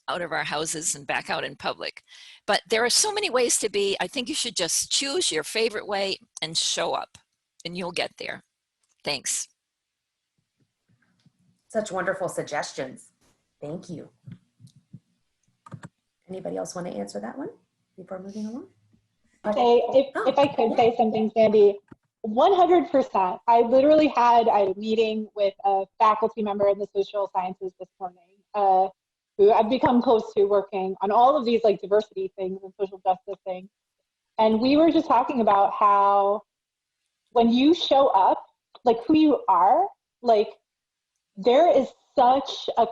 out of our houses and back out in public. But there are so many ways to be. I think you should just choose your favorite way and show up, and you'll get there. Thanks. Such wonderful suggestions. Thank you. Anybody else want to answer that one before moving along? If I could say something, Sandy, 100%. I literally had a meeting with a faculty member in the social sciences this morning, who I've become close to, working on all of these like diversity things and social justice things. And we were just talking about how when you show up, like who you are, like there's such a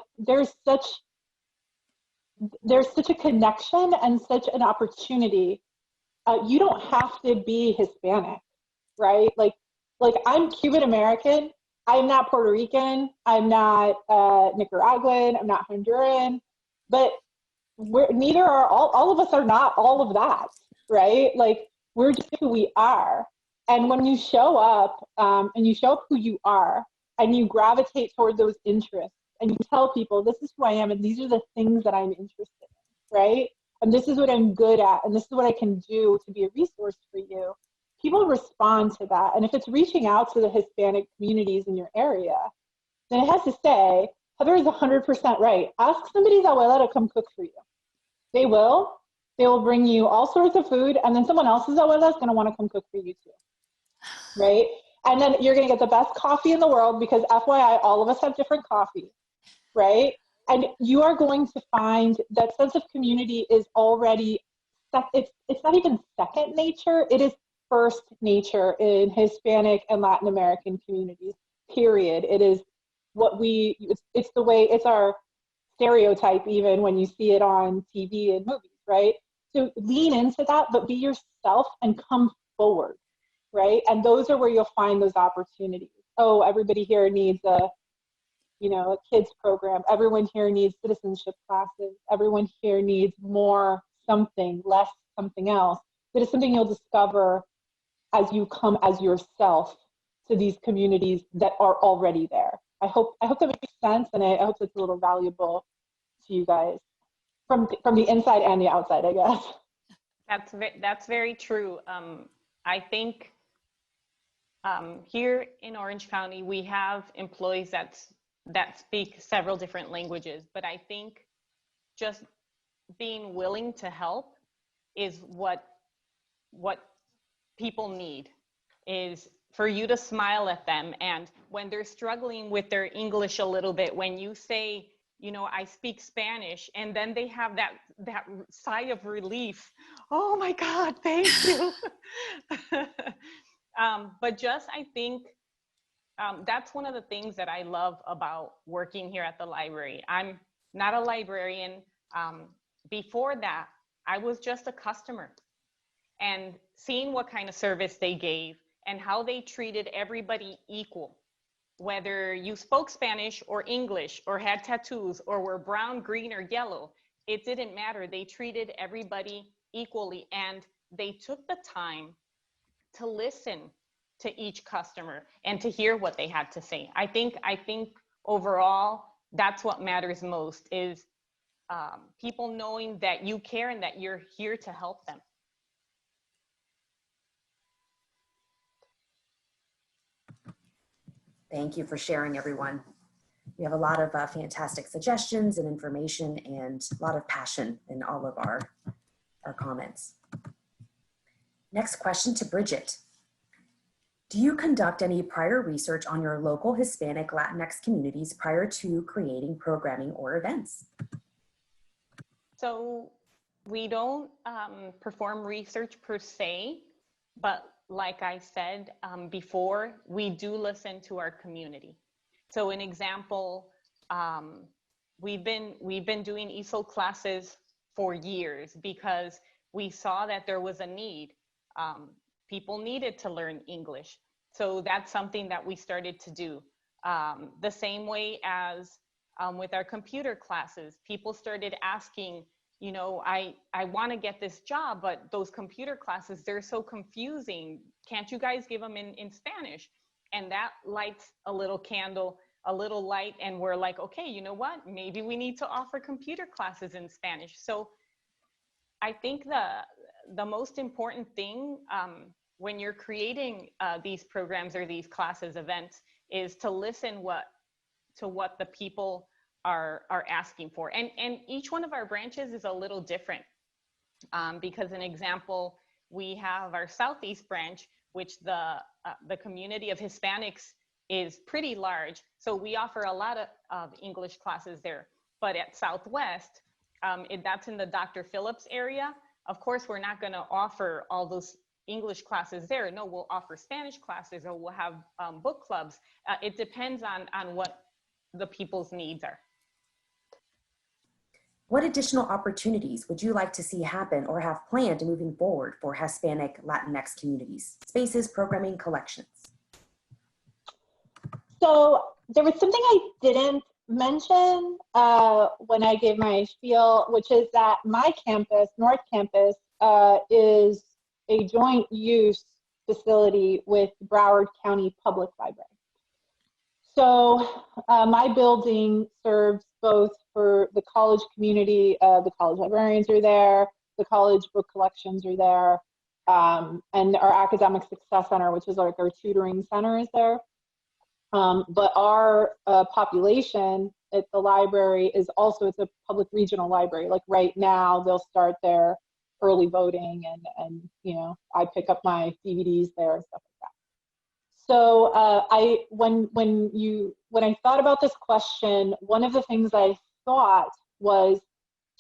connection and such an opportunity. You don't have to be Hispanic, right? Like I'm Cuban American. I'm not Puerto Rican. I'm not Nicaraguan. I'm not Honduran. But neither are all of us are not all of that, right? Like we're just who we are. And when you show up and you show up who you are, and you gravitate toward those interests, and you tell people, this is who I am, and these are the things that I'm interested in, right? And this is what I'm good at, and this is what I can do to be a resource for you. People respond to that. And if it's reaching out to the Hispanic communities in your area, then it has to say, Heather is 100% right. Ask somebody's abuela to come cook for you. They will. They will bring you all sorts of food, and then someone else's abuela is going to want to come cook for you too, right? And then you're going to get the best coffee in the world, because FYI, all of us have different coffee, right? And you are going to find that sense of community is already, it's not even second nature, it is first nature in Hispanic and Latin American communities, period. It is what it's the way, it's our stereotype even when you see it on TV and movies, right? So lean into that, but be yourself and come forward. Right? And those are where you'll find those opportunities. Oh, everybody here needs a kids program. Everyone here needs citizenship classes. Everyone here needs more something, less something else. That is something you'll discover as you come as yourself to these communities that are already there. I hope that makes sense, and I hope it's a little valuable to you guys from the inside and the outside, I guess. That's very true. I think here in Orange County, we have employees that speak several different languages, but I think just being willing to help is what people need, is for you to smile at them. And when they're struggling with their English a little bit, when you say, I speak Spanish, and then they have that sigh of relief. Oh my God, thank you. But just, I think that's one of the things that I love about working here at the library. I'm not a librarian. Before that, I was just a customer. and seeing what kind of service they gave and how they treated everybody equal. Whether you spoke Spanish or English or had tattoos or were brown, green, or yellow, it didn't matter. They treated everybody equally, and they took the time to listen to each customer and to hear what they had to say. I think overall, that's what matters most, is people knowing that you care and that you're here to help them. Thank you for sharing, everyone. We have a lot of fantastic suggestions and information and a lot of passion in all of our comments. Next question to Bridget. Do you conduct any prior research on your local Hispanic Latinx communities prior to creating programming or events? So we don't perform research per se, but like I said before, we do listen to our community. So an example, we've been doing ESOL classes for years because we saw that there was a need. People needed to learn English. So that's something that we started to do. The same way as with our computer classes, people started asking, you know, I want to get this job, but those computer classes, they're so confusing. Can't you guys give them in Spanish? And that lights a little candle, a little light, and we're like, okay, you know what? Maybe we need to offer computer classes in Spanish. So I think the most important thing when you're creating these programs or these classes, events, is to listen to what the people are asking for. And each one of our branches is a little different because an example, we have our Southeast branch, which the community of Hispanics is pretty large. So we offer a lot of English classes there. But at Southwest, that's in the Dr. Phillips area. Of course, we're not gonna offer all those English classes there. No, we'll offer Spanish classes, or we'll have book clubs. It depends on what the people's needs are. What additional opportunities would you like to see happen or have planned moving forward for Hispanic Latinx communities? Spaces, programming, collections. So there was something I didn't mention when I gave my spiel, which is that my campus, North Campus, is a joint use facility with Broward County Public Library. So my building serves both for the college community, the college librarians are there, the college book collections are there, and our Academic Success Center, which is like our tutoring center, is there. But our population at the library is also, it's a public regional library. Like right now, they'll start their early voting, and you know, I pick up my DVDs there and stuff like that. So when I thought about this question, one of the things I thought was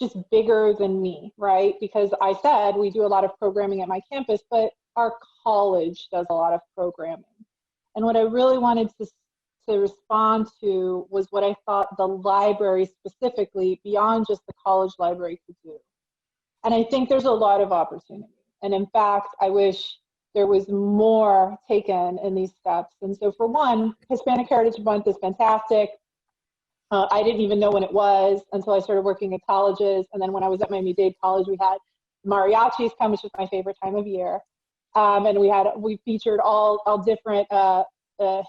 just bigger than me, right? Because I said we do a lot of programming at my campus, but our college does a lot of programming. And what I really wanted to respond to was what I thought the library specifically, beyond just the college library, could do. And I think there's a lot of opportunity. And in fact, I wish there was more taken in these steps. And so for one, Hispanic Heritage Month is fantastic. I didn't even know when it was until I started working at colleges. And then when I was at Miami-Dade College, we had mariachis come, which was my favorite time of year. And we featured all different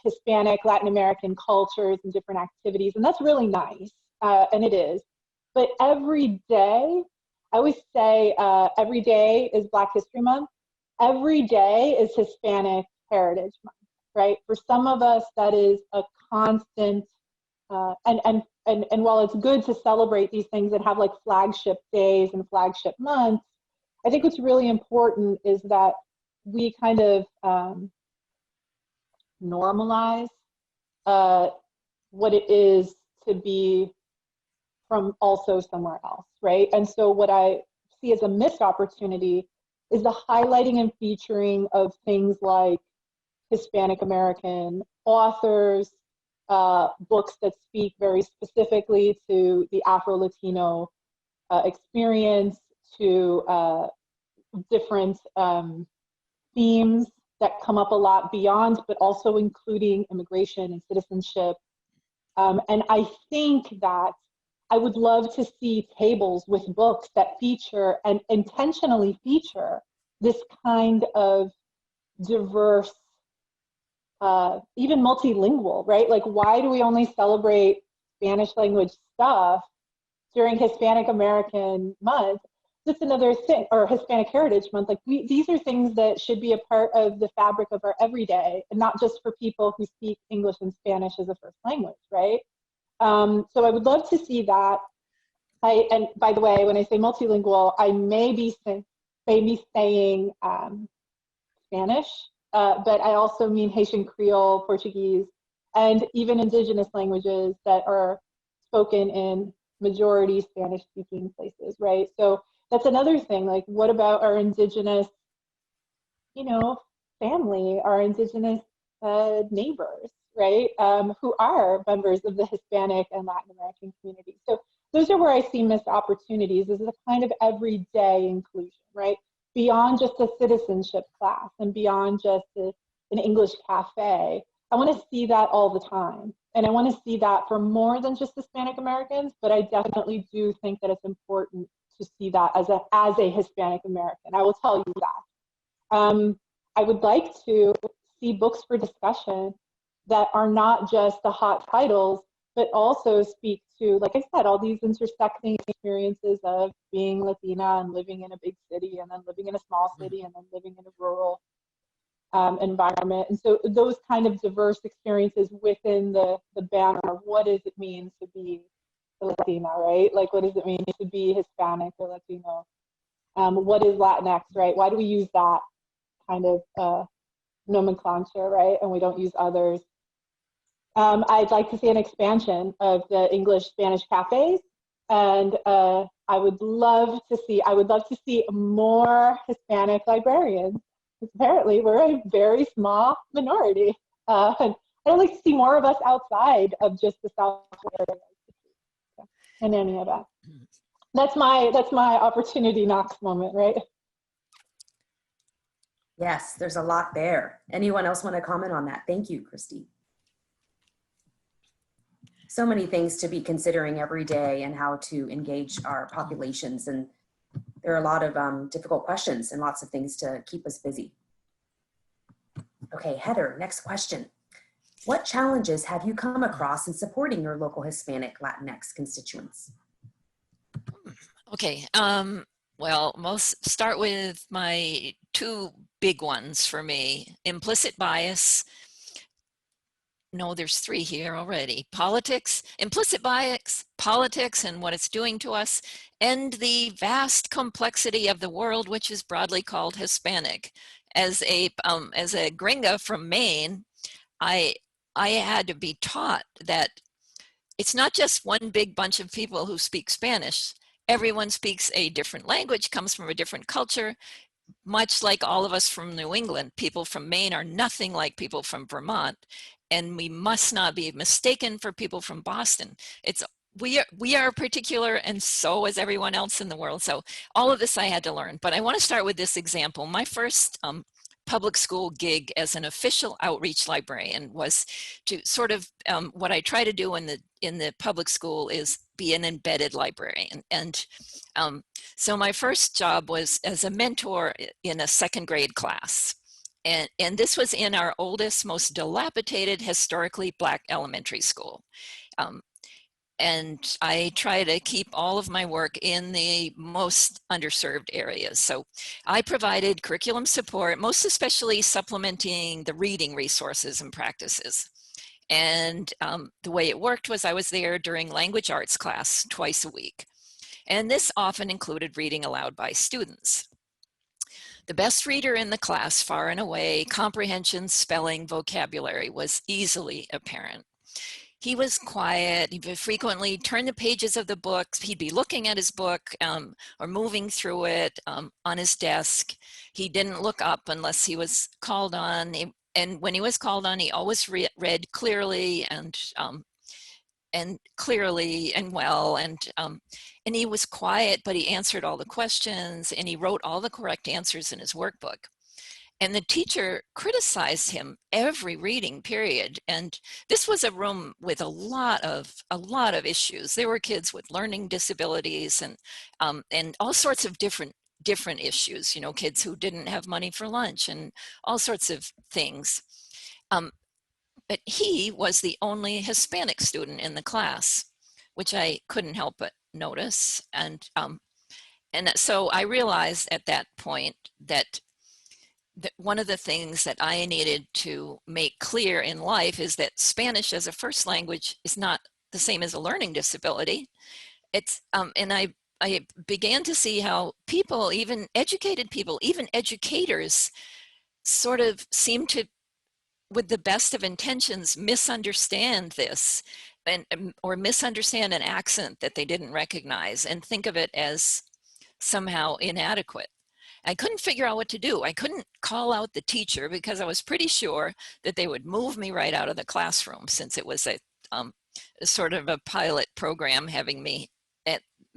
Hispanic, Latin American cultures and different activities. And that's really nice, and it is. But every day, I always say every day is Black History Month. Every day is Hispanic Heritage Month, right? For some of us, that is a constant, and while it's good to celebrate these things and have like flagship days and flagship months, I think what's really important is that we kind of normalize what it is to be from also somewhere else, right? And so what I see as a missed opportunity is the highlighting and featuring of things like Hispanic American authors, books that speak very specifically to the Afro-Latino experience, to different themes that come up a lot beyond, but also including immigration and citizenship. And I think that I would love to see tables with books that feature and intentionally feature this kind of diverse, even multilingual, right? Like, why do we only celebrate Spanish language stuff during Hispanic American Month? That's another thing, or Hispanic Heritage Month. Like, these are things that should be a part of the fabric of our everyday, and not just for people who speak English and Spanish as a first language, right? So I would love to see that. And by the way, when I say multilingual, I may be saying Spanish, but I also mean Haitian Creole, Portuguese, and even indigenous languages that are spoken in majority Spanish-speaking places, right? So that's another thing. Like, what about our indigenous, family, our indigenous neighbors, right? Who are members of the Hispanic and Latin American community. So those are where I see missed opportunities, is a kind of everyday inclusion, right? Beyond just a citizenship class and beyond just an English cafe. I want to see that all the time. And I want to see that for more than just Hispanic Americans, but I definitely do think that it's important to see that as a Hispanic American. I will tell you that. I would like to see books for discussion that are not just the hot titles, but also speak to, like I said, all these intersecting experiences of being Latina and living in a big city, and then living in a small city, and then living in a rural environment. And so those kind of diverse experiences within the banner of what does it mean to be Latina, right? Like, what does it mean to be Hispanic or Latino? What is Latinx, right? Why do we use that kind of nomenclature, right? And we don't use others. I'd like to see an expansion of the English-Spanish cafes, and I would love to see more Hispanic librarians. Apparently, we're a very small minority, and I'd like to see more of us outside of just the South area in any event. That's my opportunity knocks moment, right? Yes, there's a lot there. Anyone else want to comment on that? Thank you, Christy. So many things to be considering every day and how to engage our populations. And there are a lot of difficult questions and lots of things to keep us busy. Okay, Heather, next question. What challenges have you come across in supporting your local Hispanic Latinx constituents? Okay, well, start with my two big ones for me. Implicit bias. No, there's three here already. Politics, implicit bias, politics and what it's doing to us, and the vast complexity of the world, which is broadly called Hispanic. As a gringa from Maine, I had to be taught that it's not just one big bunch of people who speak Spanish. Everyone speaks a different language, comes from a different culture. Much like all of us from New England, people from Maine are nothing like people from Vermont. And we must not be mistaken for people from Boston. We are particular, and so is everyone else in the world. So all of this I had to learn. But I want to start with this example. My first public school gig as an official outreach librarian was to sort of what I try to do in the public school is be an embedded librarian. And so my first job was as a mentor in a second grade class. And this was in our oldest, most dilapidated, historically Black elementary school. And I try to keep all of my work in the most underserved areas. So I provided curriculum support, most especially supplementing the reading resources and practices. And the way it worked was I was there during language arts class twice a week. And this often included reading aloud by students. The best reader in the class, far and away, comprehension, spelling, vocabulary was easily apparent. He was quiet. He would frequently turn the pages of the book. He'd be looking at his book or moving through it on his desk. He didn't look up unless he was called on. And when he was called on, he always read clearly. And and clearly and well, and he was quiet, but he answered all the questions, and he wrote all the correct answers in his workbook. And the teacher criticized him every reading period. And this was a room with a lot of issues. There were kids with learning disabilities and all sorts of different issues, you know, kids who didn't have money for lunch and all sorts of things. But he was the only Hispanic student in the class, which I couldn't help but notice. And so I realized at that point that one of the things that I needed to make clear in life is that Spanish as a first language is not the same as a learning disability. It's and I began to see how people, even educated people, even educators, sort of seem to, with the best of intentions, misunderstand this or misunderstand an accent that they didn't recognize and think of it as somehow inadequate. I couldn't figure out what to do. I couldn't call out the teacher because I was pretty sure that they would move me right out of the classroom, since it was a sort of a pilot program having me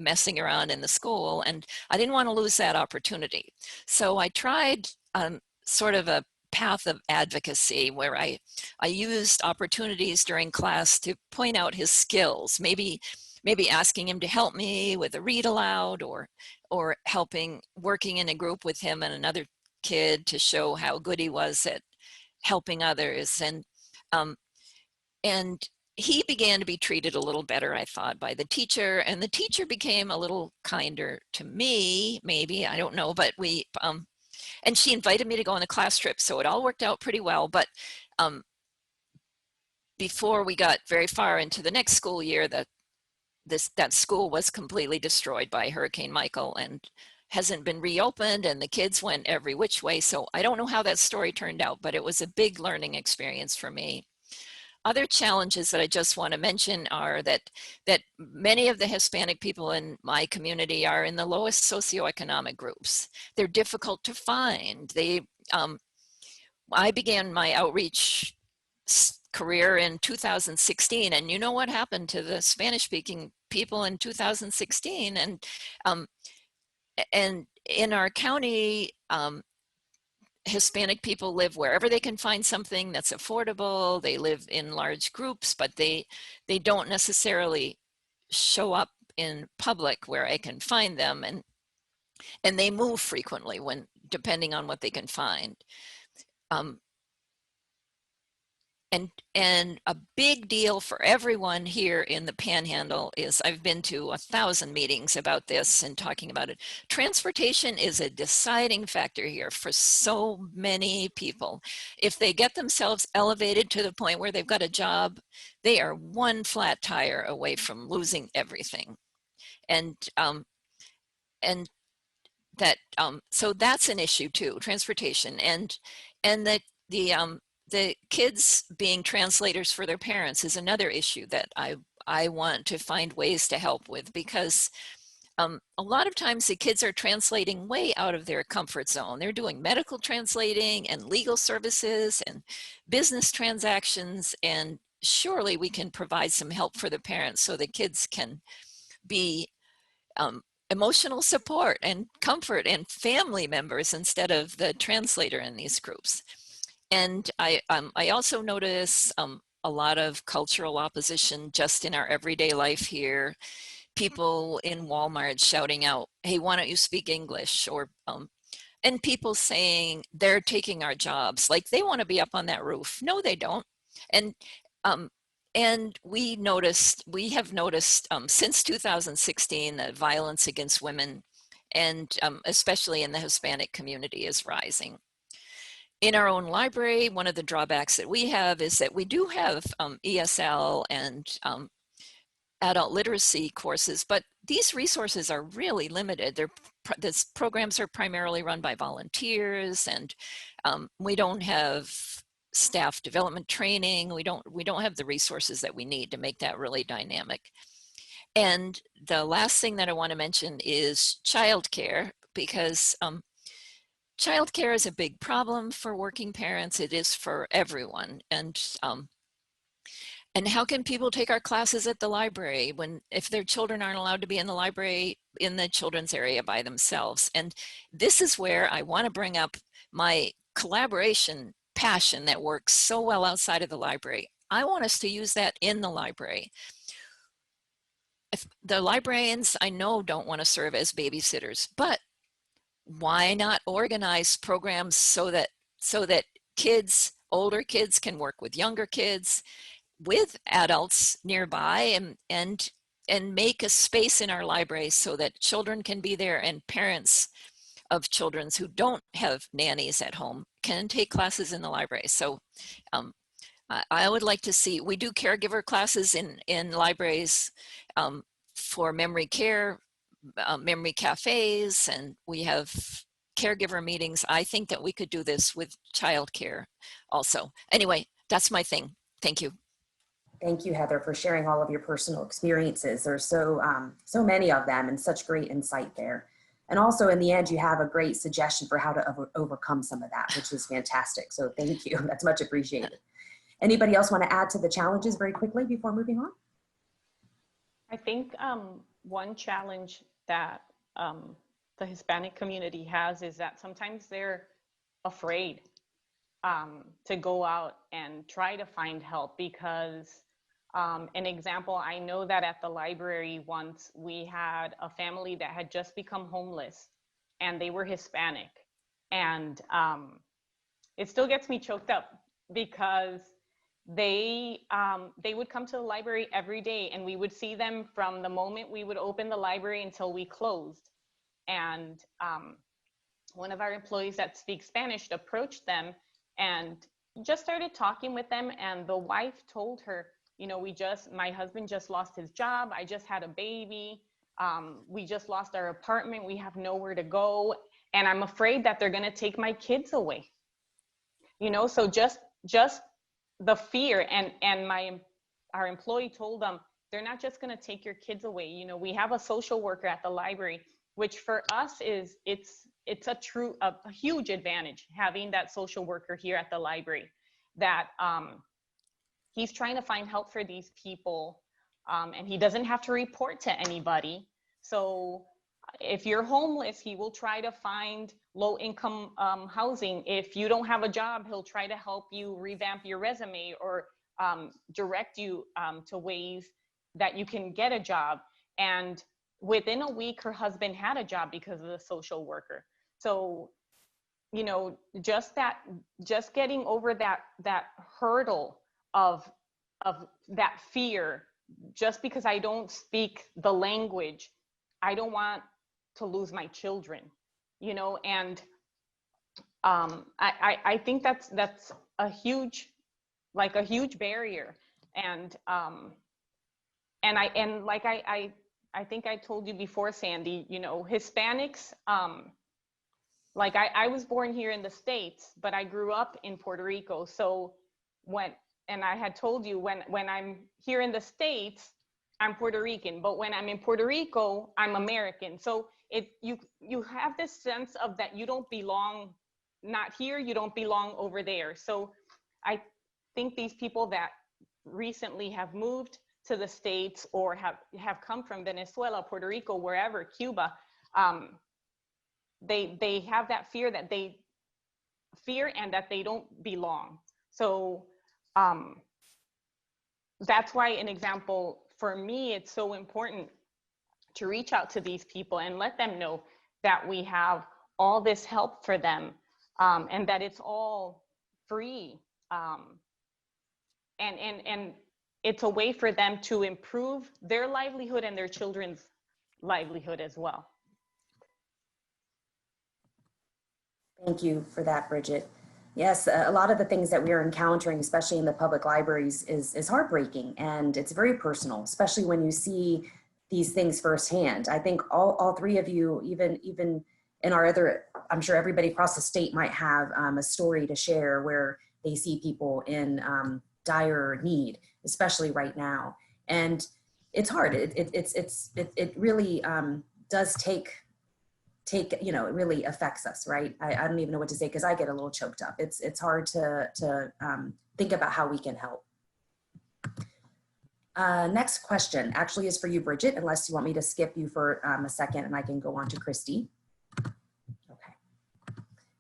messing around in the school, and I didn't want to lose that opportunity. So I tried sort of a path of advocacy where I used opportunities during class to point out his skills, maybe asking him to help me with a read aloud, or working in a group with him and another kid to show how good he was at helping others. And he began to be treated a little better, I thought, by the teacher, and the teacher became a little kinder to me, maybe, I don't know, but and she invited me to go on a class trip, so it all worked out pretty well. But before we got very far into the next school year, that school was completely destroyed by Hurricane Michael and hasn't been reopened, and the kids went every which way. So I don't know how that story turned out, but it was a big learning experience for me. Other challenges that I just want to mention are that many of the Hispanic people in my community are in the lowest socioeconomic groups. They're difficult to find. I began my outreach career in 2016, and you know what happened to the Spanish-speaking people in 2016? And in our county, Hispanic people live wherever they can find something that's affordable. They live in large groups, but they don't necessarily show up in public where I can find them, and they move frequently depending on what they can find. And a big deal for everyone here in the Panhandle is, I've been to 1,000 meetings about this and talking about it. Transportation is a deciding factor here for so many people. If they get themselves elevated to the point where they've got a job, they are one flat tire away from losing everything. So that's an issue too, transportation, and the kids being translators for their parents is another issue that I want to find ways to help with, because a lot of times the kids are translating way out of their comfort zone. They're doing medical translating and legal services and business transactions, and surely we can provide some help for the parents so the kids can be emotional support and comfort and family members instead of the translator in these groups. And I also notice a lot of cultural opposition just in our everyday life here. People in Walmart shouting out, "Hey, why don't you speak English?" Or and people saying they're taking our jobs, like they want to be up on that roof. No, they don't. And we have noticed since 2016 that violence against women, and especially in the Hispanic community, is rising. In our own library, one of the drawbacks that we have is that we do have ESL and adult literacy courses, but these resources are really limited. These programs are primarily run by volunteers, and we don't have staff development training. We don't have the resources that we need to make that really dynamic. And the last thing that I want to mention is childcare, because childcare is a big problem for working parents. It is for everyone. And And how can people take our classes at the library if their children aren't allowed to be in the library in the children's area by themselves? And this is where I want to bring up my collaboration passion that works so well outside of the library. I want us to use that in the library. If the librarians I know don't want to serve as babysitters, but why not organize programs so that kids, older kids, can work with younger kids, with adults nearby, and make a space in our library so that children can be there and parents of children who don't have nannies at home can take classes in the library. So I would like to see, we do caregiver classes in libraries for memory care, memory cafes, and we have caregiver meetings. I think that we could do this with childcare also. Anyway, that's my thing. Thank you. Thank you, Heather, for sharing all of your personal experiences. There's so many of them and such great insight there. And also in the end, you have a great suggestion for how to overcome some of that, which is fantastic. So thank you, that's much appreciated. Anybody else want to add to the challenges very quickly before moving on? I think one challenge that the Hispanic community has is that sometimes they're afraid to go out and try to find help because an example, I know that at the library once we had a family that had just become homeless and they were Hispanic, and it still gets me choked up because they would come to the library every day and we would see them from the moment we would open the library until we closed. And one of our employees that speaks Spanish approached them and just started talking with them, and the wife told her, you know, my husband just lost his job, I just had a baby, we just lost our apartment, we have nowhere to go, and I'm afraid that they're gonna take my kids away. You know, so just the fear, and our employee told them, they're not just gonna take your kids away. You know, we have a social worker at the library, which for us it's a huge advantage having that social worker here at the library, that he's trying to find help for these people, and he doesn't have to report to anybody. So if you're homeless, he will try to find low-income housing. If you don't have a job, he'll try to help you revamp your resume or direct you to ways that you can get a job. And within a week, her husband had a job because of the social worker. So, you know, just getting over that hurdle of that fear, just because I don't speak the language, I don't want to lose my children, you know. And I think that's a huge barrier. And I think I told you before, Sandy, you know, Hispanics, like I was born here in the States, but I grew up in Puerto Rico. So and I had told you, when I'm here in the States, I'm Puerto Rican, but when I'm in Puerto Rico, I'm American. So you have this sense of that you don't belong, not here, you don't belong over there. So I think these people that recently have moved to the States or have come from Venezuela, Puerto Rico, wherever, Cuba, they have that fear, that they fear and that they don't belong. So that's why, an example, for me, it's so important to reach out to these people and let them know that we have all this help for them, and that it's all free. And it's a way for them to improve their livelihood and their children's livelihood as well. Thank you for that, Bridget. Yes, a lot of the things that we are encountering, especially in the public libraries, is heartbreaking, and it's very personal, especially when you see these things firsthand. I think all three of you, even in our other, I'm sure everybody across the state might have a story to share where they see people in dire need, especially right now. And it's hard. It really does take, you know, it really affects us, right? I don't even know what to say because I get a little choked up. It's hard to think about how we can help. Next question actually is for you, Bridget, unless you want me to skip you for a second and I can go on to Christy. Okay.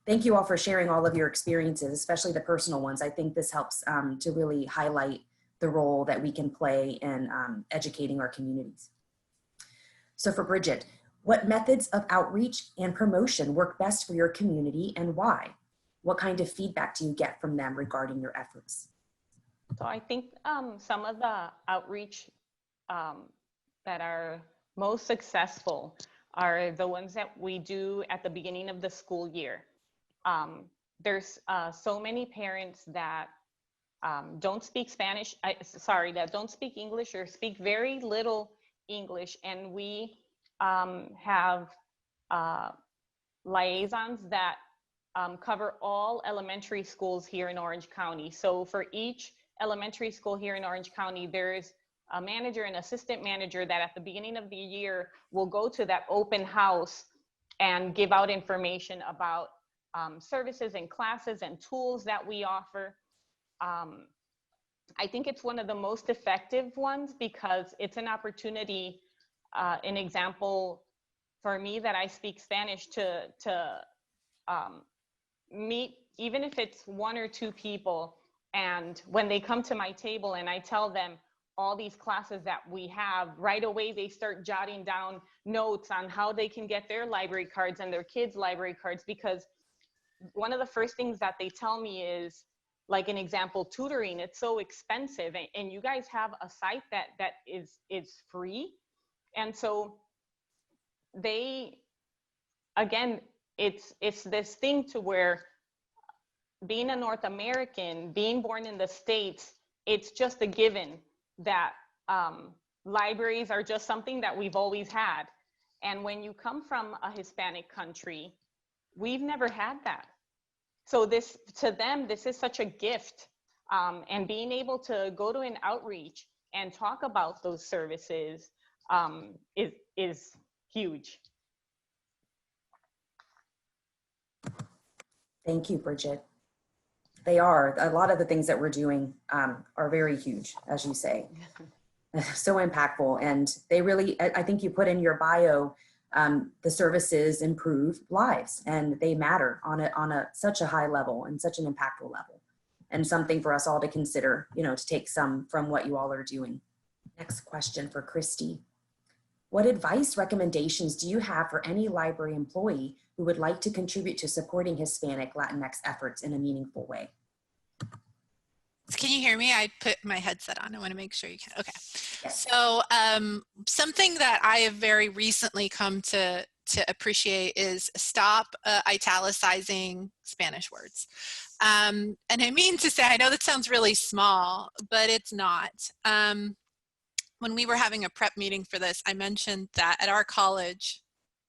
Thank you all for sharing all of your experiences, especially the personal ones. I think this helps to really highlight the role that we can play in educating our communities. So for Bridget, what methods of outreach and promotion work best for your community and why? What kind of feedback do you get from them regarding your efforts? So I think some of the outreach that are most successful are the ones that we do at the beginning of the school year. There's so many parents that don't speak Spanish, that don't speak English or speak very little English, and we have liaisons that cover all elementary schools here in Orange County. So for each elementary school here in Orange County, there's a manager and assistant manager that at the beginning of the year will go to that open house and give out information about services and classes and tools that we offer. I think it's one of the most effective ones because it's an opportunity, an example for me that I speak Spanish to meet, even if it's one or two people, and when they come to my table and I tell them all these classes that we have, right away they start jotting down notes on how they can get their library cards and their kids' library cards, because one of the first things that they tell me is, like an example, tutoring, it's so expensive, and you guys have a site that is free. And so they, again, it's this thing to where being a North American, being born in the States, it's just a given that libraries are just something that we've always had. And when you come from a Hispanic country, we've never had that. So this, to them, this is such a gift. And being able to go to an outreach and talk about those services is huge. Thank you, Bridget. They are. A lot of the things that we're doing are very huge, as you say. So impactful. And they really, I think you put in your bio, the services improve lives and they matter on such a high level and such an impactful level. And something for us all to consider, you know, to take some from what you all are doing. Next question for Christy. What advice, recommendations do you have for any library employee who would like to contribute to supporting Hispanic Latinx efforts in a meaningful way? Can you hear me? I put my headset on. I want to make sure you can. Okay. Yes. So something that I have very recently come to appreciate is stop italicizing Spanish words. And I mean to say, I know that sounds really small, but it's not. When we were having a prep meeting for this, I mentioned that at our college,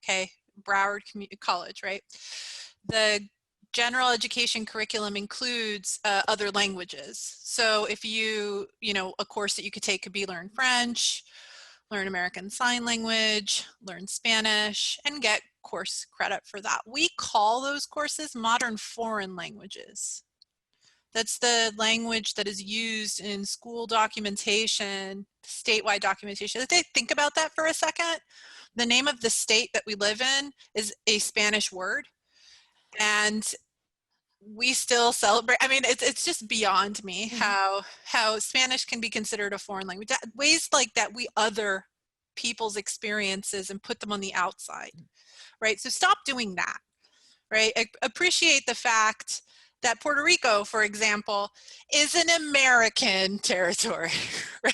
okay, Broward College, right? The general education curriculum includes other languages. So if you know, a course that you could take could be learn French, learn American Sign Language, learn Spanish, and get course credit for that. We call those courses modern foreign languages. That's the language that is used in school documentation, statewide documentation. Think about that for a second. The name of the state that we live in is a Spanish word, and we still celebrate. I mean, it's just beyond me how Spanish can be considered a foreign language. Ways like that, we other people's experiences and put them on the outside, right? So stop doing that, right? Appreciate the fact that Puerto Rico, for example, is an American territory,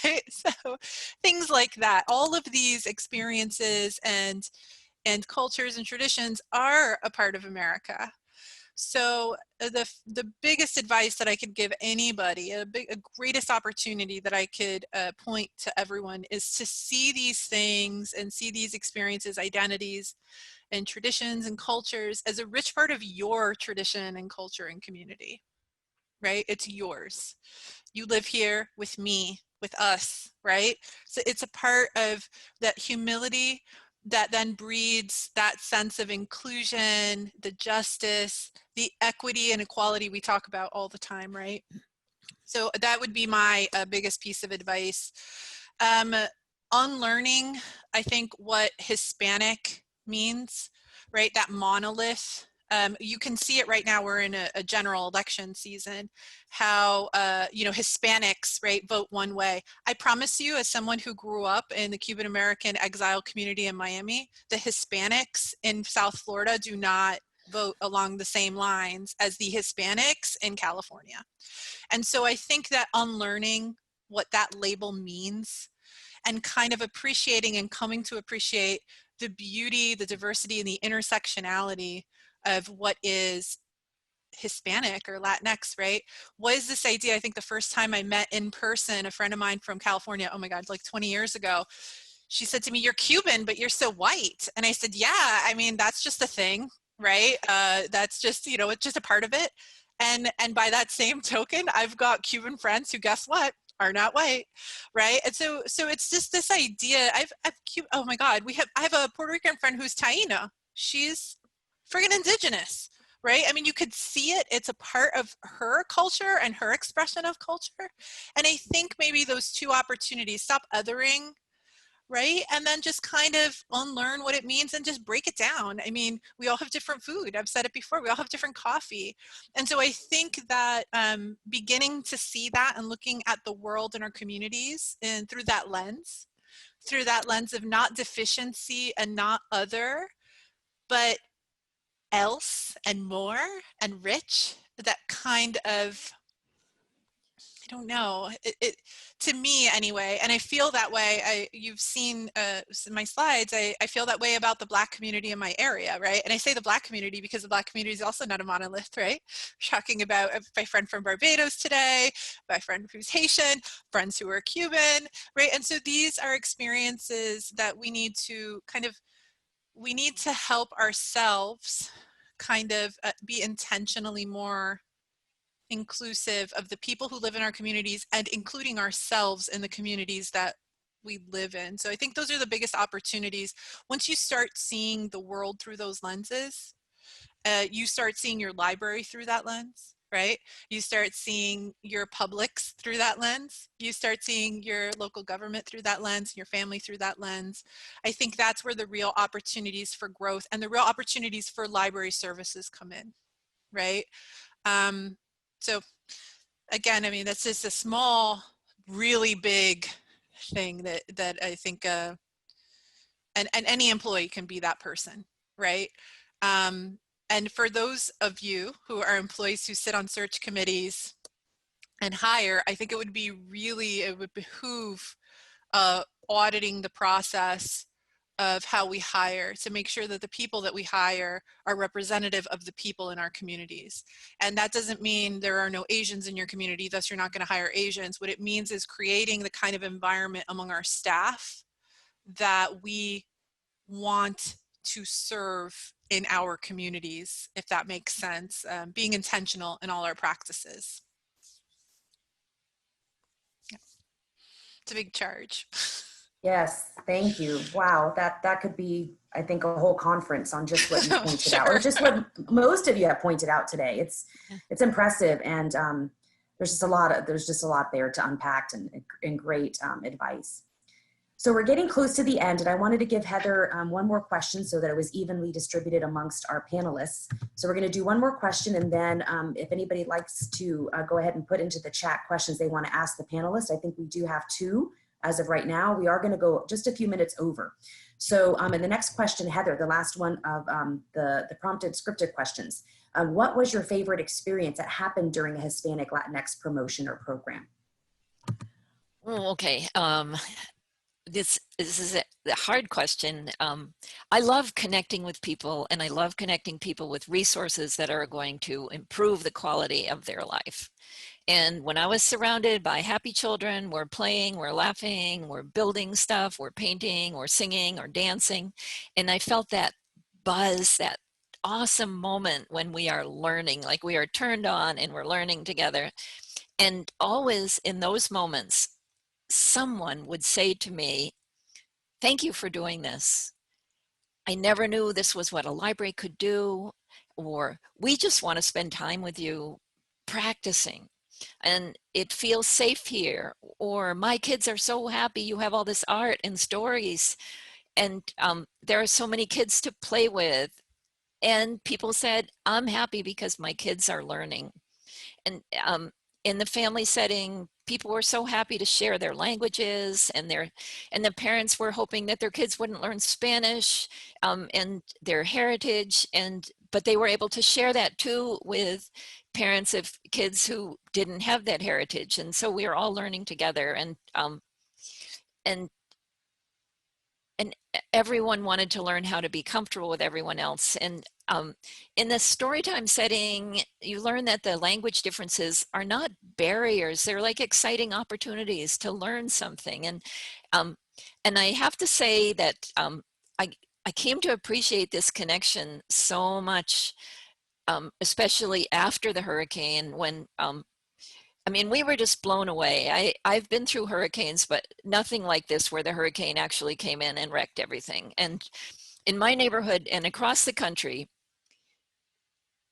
right? So things like that. All of these experiences and cultures and traditions are a part of America. So the biggest advice that I could give anybody, a greatest opportunity that I could point to everyone, is to see these things and see these experiences, identities, and traditions and cultures as a rich part of your tradition and culture and community, right? It's yours. You live here with me, with us, right? So it's a part of that humility that then breeds that sense of inclusion, the justice, the equity and equality we talk about all the time, right? So that would be my biggest piece of advice. Unlearning, I think, what Hispanic means, right? That monolith. You can see it right now. We're in a general election season, how, Hispanics, right, vote one way. I promise you, as someone who grew up in the Cuban American exile community in Miami, the Hispanics in South Florida do not vote along the same lines as the Hispanics in California. And so I think that unlearning what that label means and kind of appreciating and coming to appreciate the beauty, the diversity, and the intersectionality of what is Hispanic or Latinx, right? Was this idea, I think the first time I met in person a friend of mine from California, oh my God, like 20 years ago, she said to me, "You're Cuban, but you're so white." And I said, "Yeah, I mean, that's just a thing, right? That's just, it's just a part of it." And by that same token, I've got Cuban friends who, guess what, are not white, right? And so it's just this idea. Oh my God, I have a Puerto Rican friend who's Taína. She's friggin' indigenous, right? I mean, you could see it. It's a part of her culture and her expression of culture. And I think maybe those two opportunities, stop othering, right? And then just kind of unlearn what it means and just break it down. I mean, we all have different food. I've said it before, we all have different coffee. And so I think that beginning to see that and looking at the world and our communities and through that lens of not deficiency and not other, but else and more and rich, that kind of, I don't know, it to me anyway, and I feel that way. You've seen my slides. I feel that way about the Black community in my area, right? And I say the Black community because the Black community is also not a monolith, right? We're talking about my friend from Barbados today, my friend who's Haitian, friends who are Cuban, right? And so these are experiences that we need to help ourselves kind of be intentionally more inclusive of the people who live in our communities and including ourselves in the communities that we live in. So I think those are the biggest opportunities. Once you start seeing the world through those lenses, you start seeing your library through that lens, right? You start seeing your publics through that lens. You start seeing your local government through that lens, your family through that lens. I think that's where the real opportunities for growth and the real opportunities for library services come in, right? So again, I mean, that's just a small, really big thing that I think, and any employee can be that person, right? And for those of you who are employees who sit on search committees and hire, I think it would behoove auditing the process of how we hire to make sure that the people that we hire are representative of the people in our communities. And that doesn't mean there are no Asians in your community, thus you're not going to hire Asians. What it means is creating the kind of environment among our staff that we want to serve in our communities, if that makes sense, being intentional in all our practices. Yeah. It's a big charge. Yes, thank you. Wow, that could be, I think, a whole conference on just what you pointed out, or just what most of you have pointed out today. It's impressive, and there's just a lot there to unpack and great advice. So we're getting close to the end, and I wanted to give Heather one more question so that it was evenly distributed amongst our panelists. So we're going to do one more question, and then if anybody likes to go ahead and put into the chat questions they want to ask the panelists, I think we do have two. As of right now, we are going to go just a few minutes over. So in the next question, Heather, the last one of the prompted scripted questions, what was your favorite experience that happened during a Hispanic Latinx promotion or program? Oh, okay. This is a hard question. I love connecting with people, and I love connecting people with resources that are going to improve the quality of their life. And when I was surrounded by happy children, we're playing, we're laughing, we're building stuff, we're painting, or singing, or dancing. And I felt that buzz, that awesome moment when we are learning, like we are turned on and we're learning together. And always in those moments, someone would say to me, "Thank you for doing this. I never knew this was what a library could do," or "We just want to spend time with you practicing." and it feels safe here, or my kids are so happy you have all this art and stories, and there are so many kids to play with. And people said, I'm happy because my kids are learning. And in the family setting, people were so happy to share their languages, and the parents were hoping that their kids wouldn't learn Spanish and their heritage, but they were able to share that too with parents of kids who didn't have that heritage. And so we are all learning together, and everyone wanted to learn how to be comfortable with everyone else. And in the storytime setting, you learn that the language differences are not barriers. They're like exciting opportunities to learn something. And I have to say that I came to appreciate this connection so much, especially after the hurricane, when I mean, we were just blown away. I've been through hurricanes, but nothing like this, where the hurricane actually came in and wrecked everything. And in my neighborhood and across the country,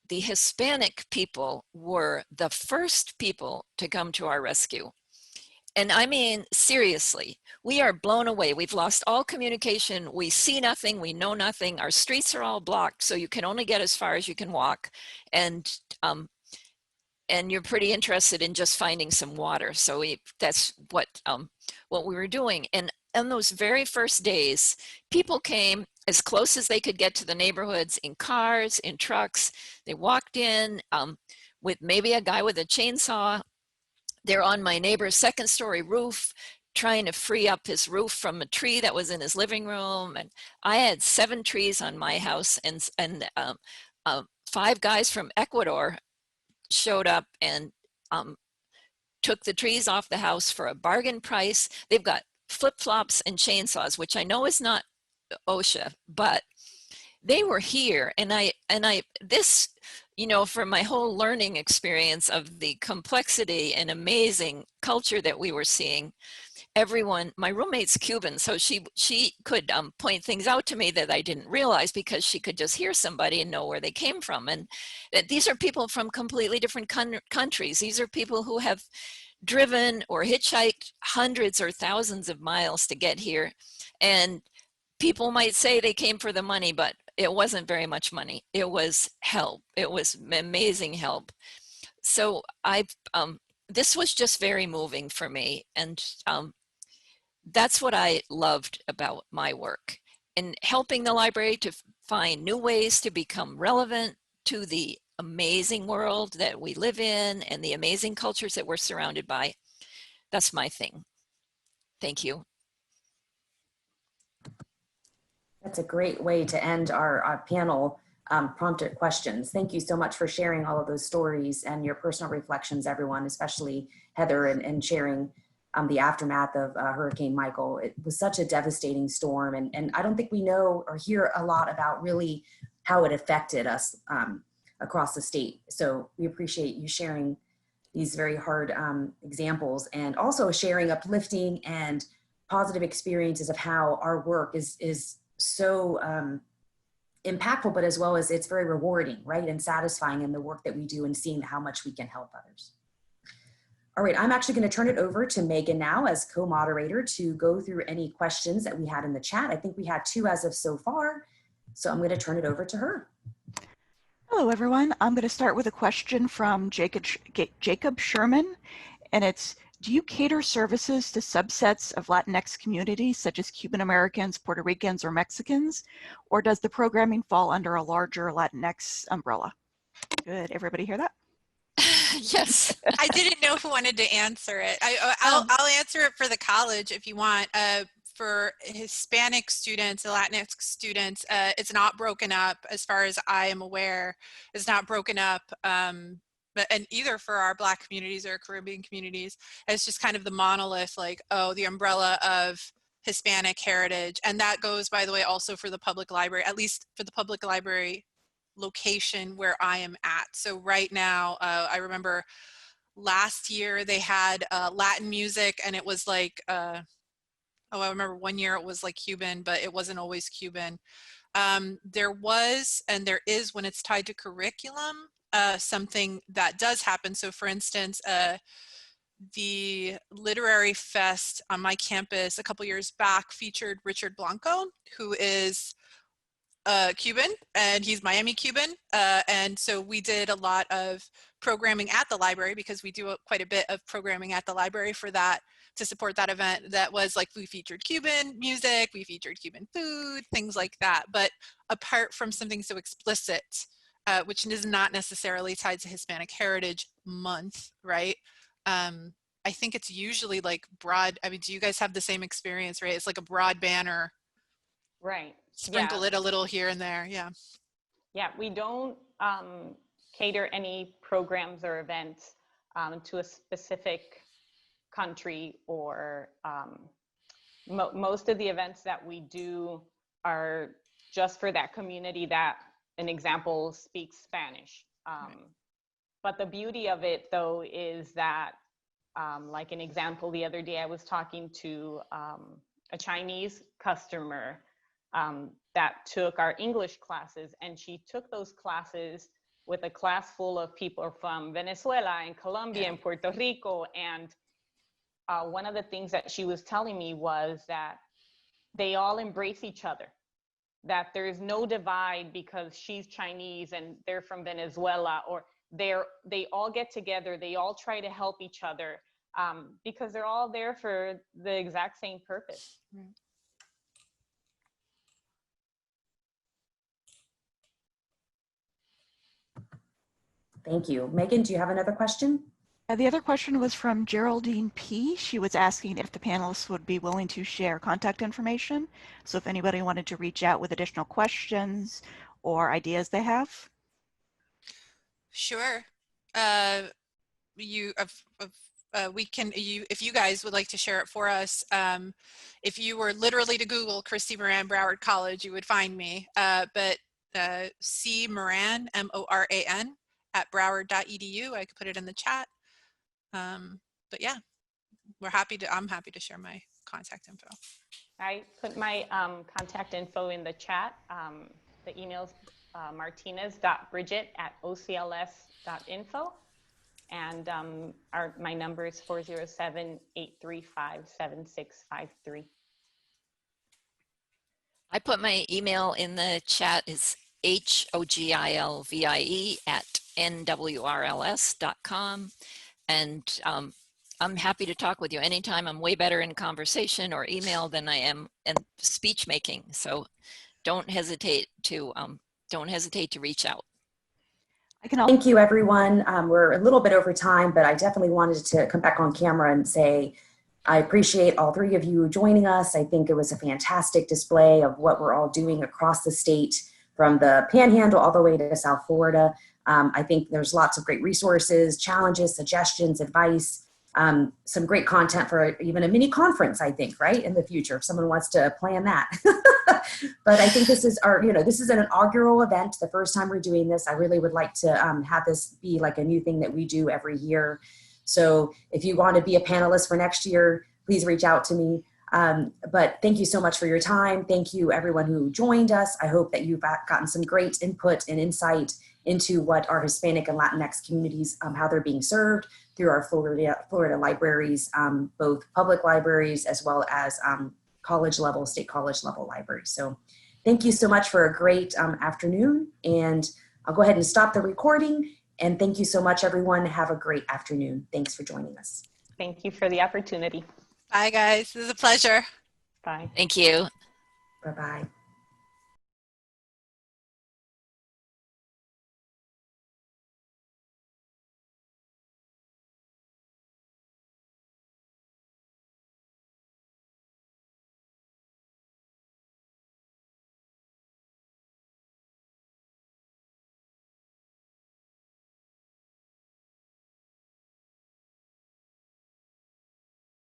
the Hispanic people were the first people to come to our rescue. And I mean, seriously, we are blown away. We've lost all communication. We see nothing. We know nothing. Our streets are all blocked, so you can only get as far as you can walk. And you're pretty interested in just finding some water. So that's what we were doing. And on those very first days, people came as close as they could get to the neighborhoods in cars, in trucks. They walked in with maybe a guy with a chainsaw. They're on my neighbor's second story roof, trying to free up his roof from a tree that was in his living room. And I had 7 trees on my house, and 5 guys from Ecuador showed up and took the trees off the house for a bargain price. They've got flip-flops and chainsaws, which I know is not OSHA, but they were here. And this, you know, from my whole learning experience of the complexity and amazing culture that we were seeing, everyone, my roommate's Cuban, so she could point things out to me that I didn't realize, because she could just hear somebody and know where they came from. And these are people from completely different countries. These are people who have driven or hitchhiked hundreds or thousands of miles to get here. And people might say they came for the money, but it wasn't very much money. It was help. It was amazing help. So this was just very moving for me. And that's what I loved about my work, and helping the library to find new ways to become relevant to the amazing world that we live in and the amazing cultures that we're surrounded by. That's my thing. Thank you. That's a great way to end our panel prompted questions. Thank you so much for sharing all of those stories and your personal reflections, everyone, especially Heather, and sharing the aftermath of Hurricane Michael. It was such a devastating storm, and I don't think we know or hear a lot about really how it affected us across the state. So we appreciate you sharing these very hard examples, and also sharing uplifting and positive experiences of how our work is so impactful, but as well as it's very rewarding, right? And satisfying in the work that we do, and seeing how much we can help others. All right, I'm actually going to turn it over to Megan now as co-moderator to go through any questions that we had in the chat. I think we had 2 as of so far, so I'm going to turn it over to her. Hello, everyone. I'm going to start with a question from Jacob Sherman, and it's, do you cater services to subsets of Latinx communities, such as Cuban Americans, Puerto Ricans, or Mexicans, or does the programming fall under a larger Latinx umbrella? Good. Everybody hear that? Yes. I didn't know who wanted to answer it. I'll answer it for the college if you want. For Hispanic students, Latinx students, it's not broken up as far as I am aware. It's not broken up, and either for our Black communities or Caribbean communities. It's just kind of the monolith, like, oh, the umbrella of Hispanic heritage. And that goes, by the way, also for the public library, at least for the public library location where I am at. So right now, I remember last year they had Latin music, and it was like, I remember one year it was like Cuban, but it wasn't always Cuban. There was, and there is when it's tied to curriculum, something that does happen. So for instance, the Literary Fest on my campus a couple years back featured Richard Blanco, who is Cuban, and he's Miami Cuban. And so we did a lot of programming at the library, because we do quite a bit of programming at the library for that, to support that event. That was like, we featured Cuban music, we featured Cuban food, things like that. But apart from something so explicit, which is not necessarily tied to Hispanic Heritage Month, right? I think it's usually like broad. I mean, do you guys have the same experience, right? It's like a broad banner. Right. Sprinkle it a little here and there. Yeah. Yeah, we don't cater any programs or events to a specific country, or most of the events that we do are just for that community that, an example, speaks Spanish. But the beauty of it, though, is that, like an example, the other day I was talking to a Chinese customer that took our English classes, and she took those classes with a class full of people from Venezuela and Colombia and Puerto Rico. And one of the things that she was telling me was that they all embrace each other, that there's no divide because she's Chinese and they're from Venezuela, or they all get together, they all try to help each other, because they're all there for the exact same purpose. Right. Thank you. Megan, do you have another question? The other question was from Geraldine P. She was asking if the panelists would be willing to share contact information. So if anybody wanted to reach out with additional questions or ideas they have. Sure. We can, if you guys would like to share it for us, if you were literally to Google Christy Moran Broward College, you would find me. But C Moran, M-O-R-A-N, at broward.edu. I could put it in the chat. But yeah, I'm happy to share my contact info. I put my contact info in the chat. The email's martinez.bridget@ocls.info. And my number is 407-835-7653. I put my email in the chat. It's hogilvie@nwrls.com. And I'm happy to talk with you anytime. I'm way better in conversation or email than I am in speech making. So don't hesitate to reach out. Thank you, everyone. We're a little bit over time, but I definitely wanted to come back on camera and say I appreciate all three of you joining us. I think it was a fantastic display of what we're all doing across the state, from the Panhandle all the way to South Florida. I think there's lots of great resources, challenges, suggestions, advice, some great content for even a mini conference, I think, right, in the future, if someone wants to plan that. But I think this is this is an inaugural event, the first time we're doing this. I really would like to have this be like a new thing that we do every year. So if you want to be a panelist for next year, please reach out to me. But thank you so much for your time. Thank you, everyone who joined us. I hope that you've gotten some great input and insight into what our Hispanic and Latinx communities, how they're being served through our Florida libraries, both public libraries as well as college level, state college level libraries. So thank you so much for a great afternoon, and I'll go ahead and stop the recording. And thank you so much, everyone. Have a great afternoon. Thanks for joining us. Thank you for the opportunity. Bye, guys. It was a pleasure. Bye. Thank you. Bye-bye.